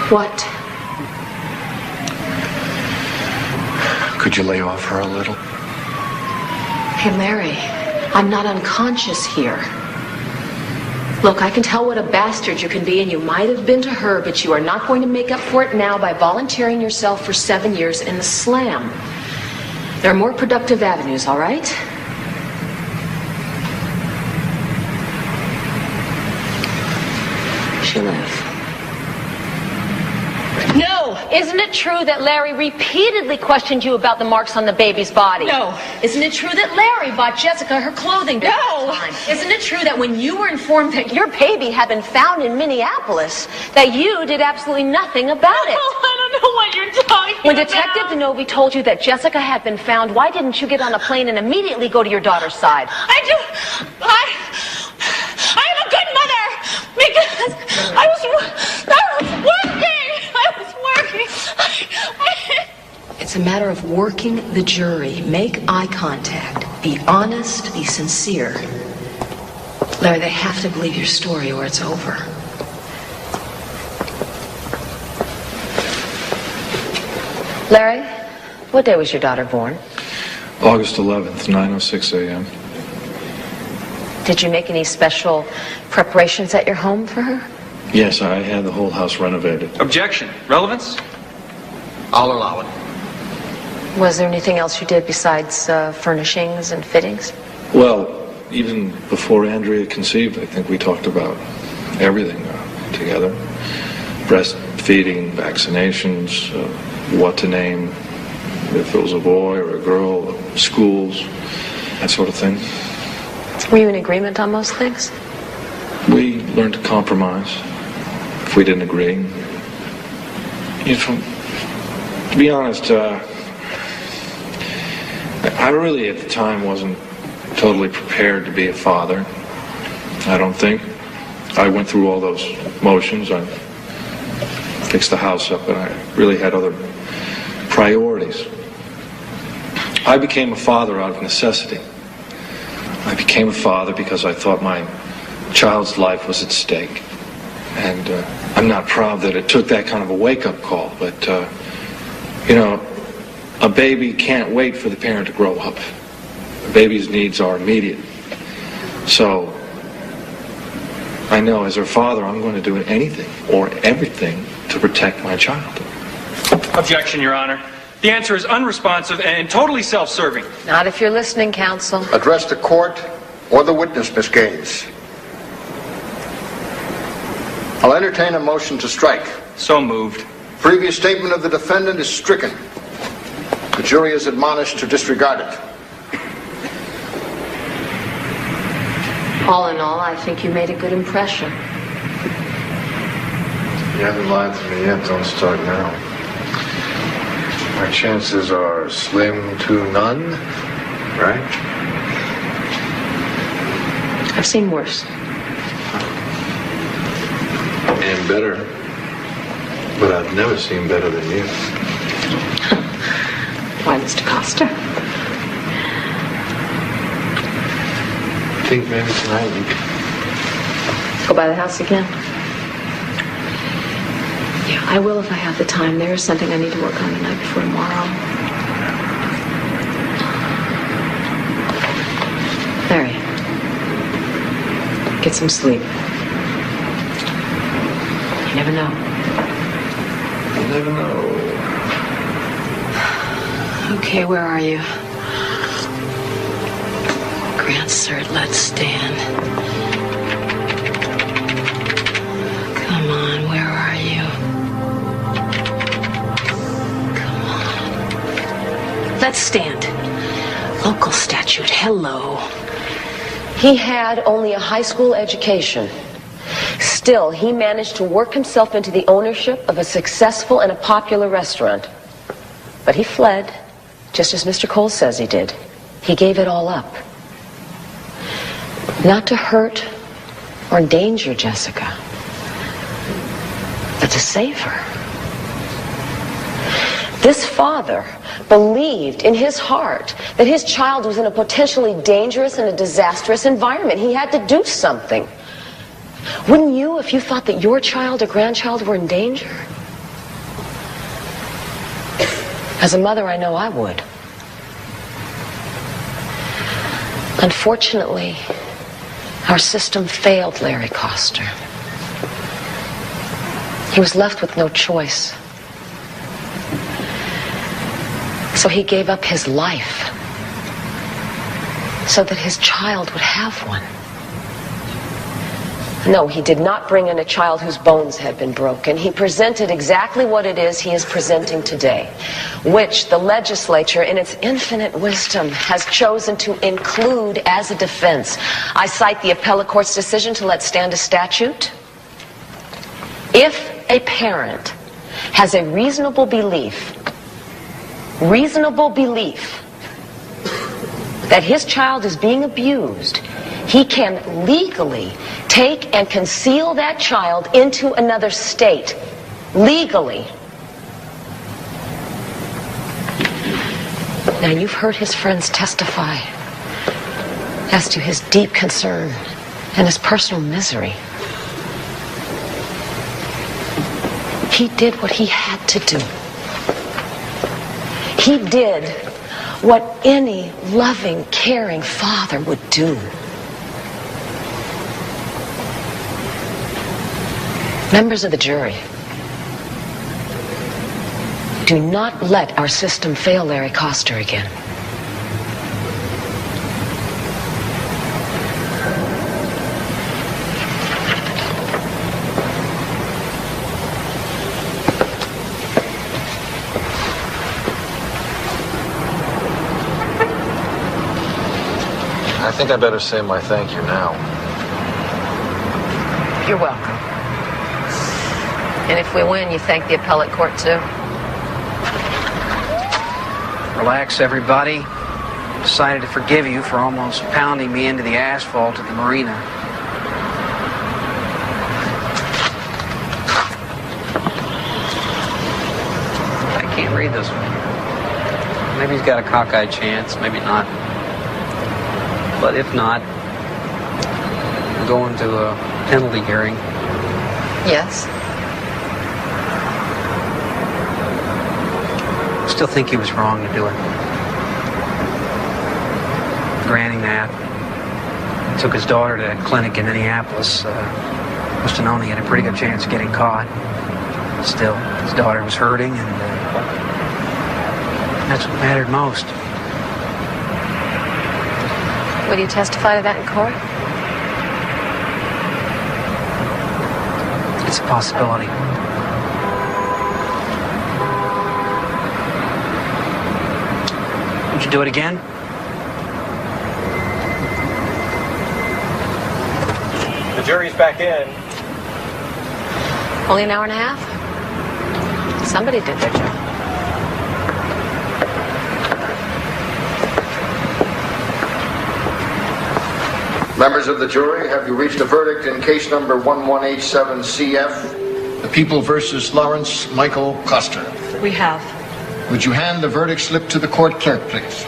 What? Could you lay off her a little? Hey, Larry, I'm not unconscious here. Look, I can tell what a bastard you can be, and you might have been to her, but you are not going to make up for it now by volunteering yourself for 7 years in the slam. There are more productive avenues, all right? She live. No! Isn't it true that Larry repeatedly questioned you about the marks on the baby's body? No. Isn't it true that Larry bought Jessica her clothing during that time? Isn't it true that when you were informed that your baby had been found in Minneapolis, that you did absolutely nothing about it? Oh, I don't know what you're talking When Detective DeNovi told you that Jessica had been found, why didn't you get on a plane and immediately go to your daughter's side? I am a good mother because I was working. It's a matter of working the jury. Make eye contact. Be honest. Be sincere. Larry, they have to believe your story or it's over. Larry, what day was your daughter born? August 11th, 9:06 a.m. Did you make any special preparations at your home for her? Yes, I had the whole house renovated. Objection. Relevance? I'll allow it. Was there anything else you did besides furnishings and fittings? Well, even before Andrea conceived, I think we talked about everything together. Breastfeeding, vaccinations, what to name, if it was a boy or a girl, schools, that sort of thing. Were you in agreement on most things? We learned to compromise if we didn't agree. To be honest, I really at the time wasn't totally prepared to be a father. I don't think. I went through all those motions. I fixed the house up, and I really had other priorities. I became a father out of necessity. I became a father because I thought my child's life was at stake. And I'm not proud that it took that kind of a wake-up call, but, you know, a baby can't wait for the parent to grow up. A baby's needs are immediate. So, I know as her father, I'm going to do anything or everything to protect my child. Objection, Your Honor. The answer is unresponsive and totally self-serving. Not if you're listening, counsel. Address the court or the witness, Miss Gaines. I'll entertain a motion to strike. So moved. Previous statement of the defendant is stricken. The jury is admonished to disregard it. All in all, I think you made a good impression. You haven't lied to me yet. Don't start now. My chances are slim to none, right? I've seen worse. And better. But I've never seen better than you. Why, Mr. Coster? I think maybe tonight we could Go by the house again? Yeah, I will if I have the time. There is something I need to work on the night before tomorrow. Larry, get some sleep. You never know. You never know. Okay, where are you? Grant cert, let's stand. Come on, where are you? Come on. Let's stand. Local statute, hello. He had only a high school education. Still, he managed to work himself into the ownership of a successful and a popular restaurant. But he fled, just as Mr. Cole says he did. He gave it all up. Not to hurt or endanger Jessica, but to save her. This father believed in his heart that his child was in a potentially dangerous and a disastrous environment. He had to do something. Wouldn't you if you thought that your child or grandchild were in danger? As a mother, I know I would. Unfortunately, our system failed Larry Coster. He was left with no choice. So he gave up his life so that his child would have one. No, he did not bring in a child whose bones had been broken. He presented exactly what it is he is presenting today, which the legislature, in its infinite wisdom, has chosen to include as a defense. I cite the appellate court's decision to let stand a statute. If a parent has a reasonable belief that his child is being abused, he can legally take and conceal that child into another state. Legally. Now, you've heard his friends testify as to his deep concern and his personal misery. He did what he had to do. He did what any loving, caring father would do. Members of the jury, Do not let our system fail Larry Coster again. I think I better say my thank you now. You're welcome. And if we win, you thank the appellate court too? Relax, everybody. Decided to forgive you for almost pounding me into the asphalt at the marina. I can't read this one. Maybe he's got a cockeyed chance, maybe not. But if not, we're going to a penalty hearing. Yes. Still think he was wrong to do it. Granting that, took his daughter to that clinic in Minneapolis. Must have known he had a pretty good chance of getting caught. Still, his daughter was hurting, and that's what mattered most. Will you testify to that in court? It's a possibility. Would you do it again? The jury's back in. Only an hour and a half? Somebody did their job. Members of the jury, have you reached a verdict in case number 1187CF, the People versus Lawrence Michael Coster? We have. Would you hand the verdict slip to the court clerk, please?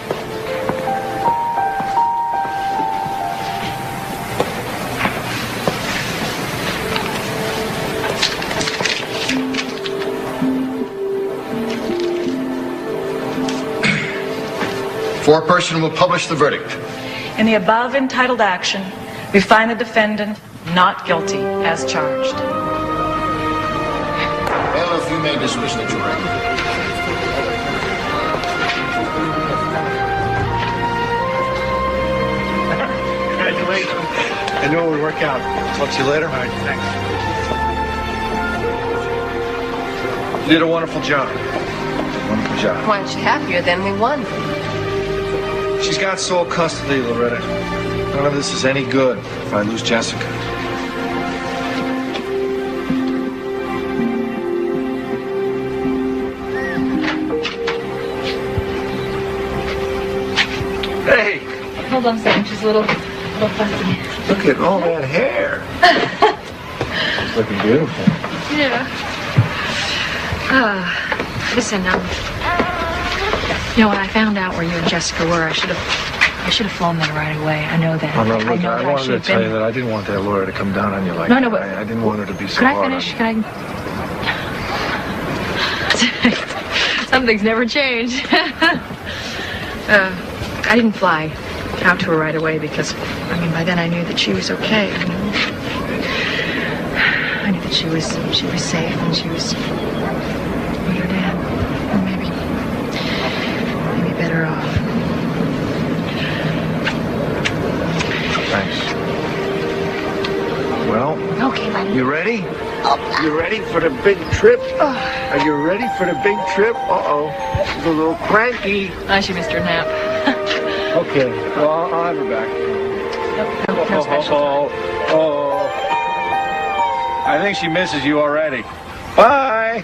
Foreperson will publish the verdict. In the above entitled action, we find the defendant not guilty as charged. Bailiff, you may dismiss the jury. Congratulations. I knew it would work out. Talk to you later. All right, thanks. You did a wonderful job. Wonderful job. Why aren't you happier then we won? She's got sole custody, Loretta. None of this is any good if I lose Jessica. Hey! Hold on a second, she's a little fussy. Look at all that hair. It's looking beautiful. Yeah. Listen, you know, when I found out where you and Jessica were, I should have flown there right away. I know that. Oh, no, look, I know I that wanted should to have tell been. you that I didn't want that lawyer to come down on you like No, that. no, but I didn't want her to be so Could I hard finish? on Could I? Some things never change. I didn't fly out to her right away because, I mean, by then I knew that she was okay. You know? I knew that she was safe and she was with her dad. Or maybe better off. Thanks. Well, okay, buddy. You ready? You ready for the big trip? Are you ready for the big trip? Uh-oh. She's a little cranky. She missed her nap. Okay. Well, I'll have her back. No special. I think she misses you already. Bye.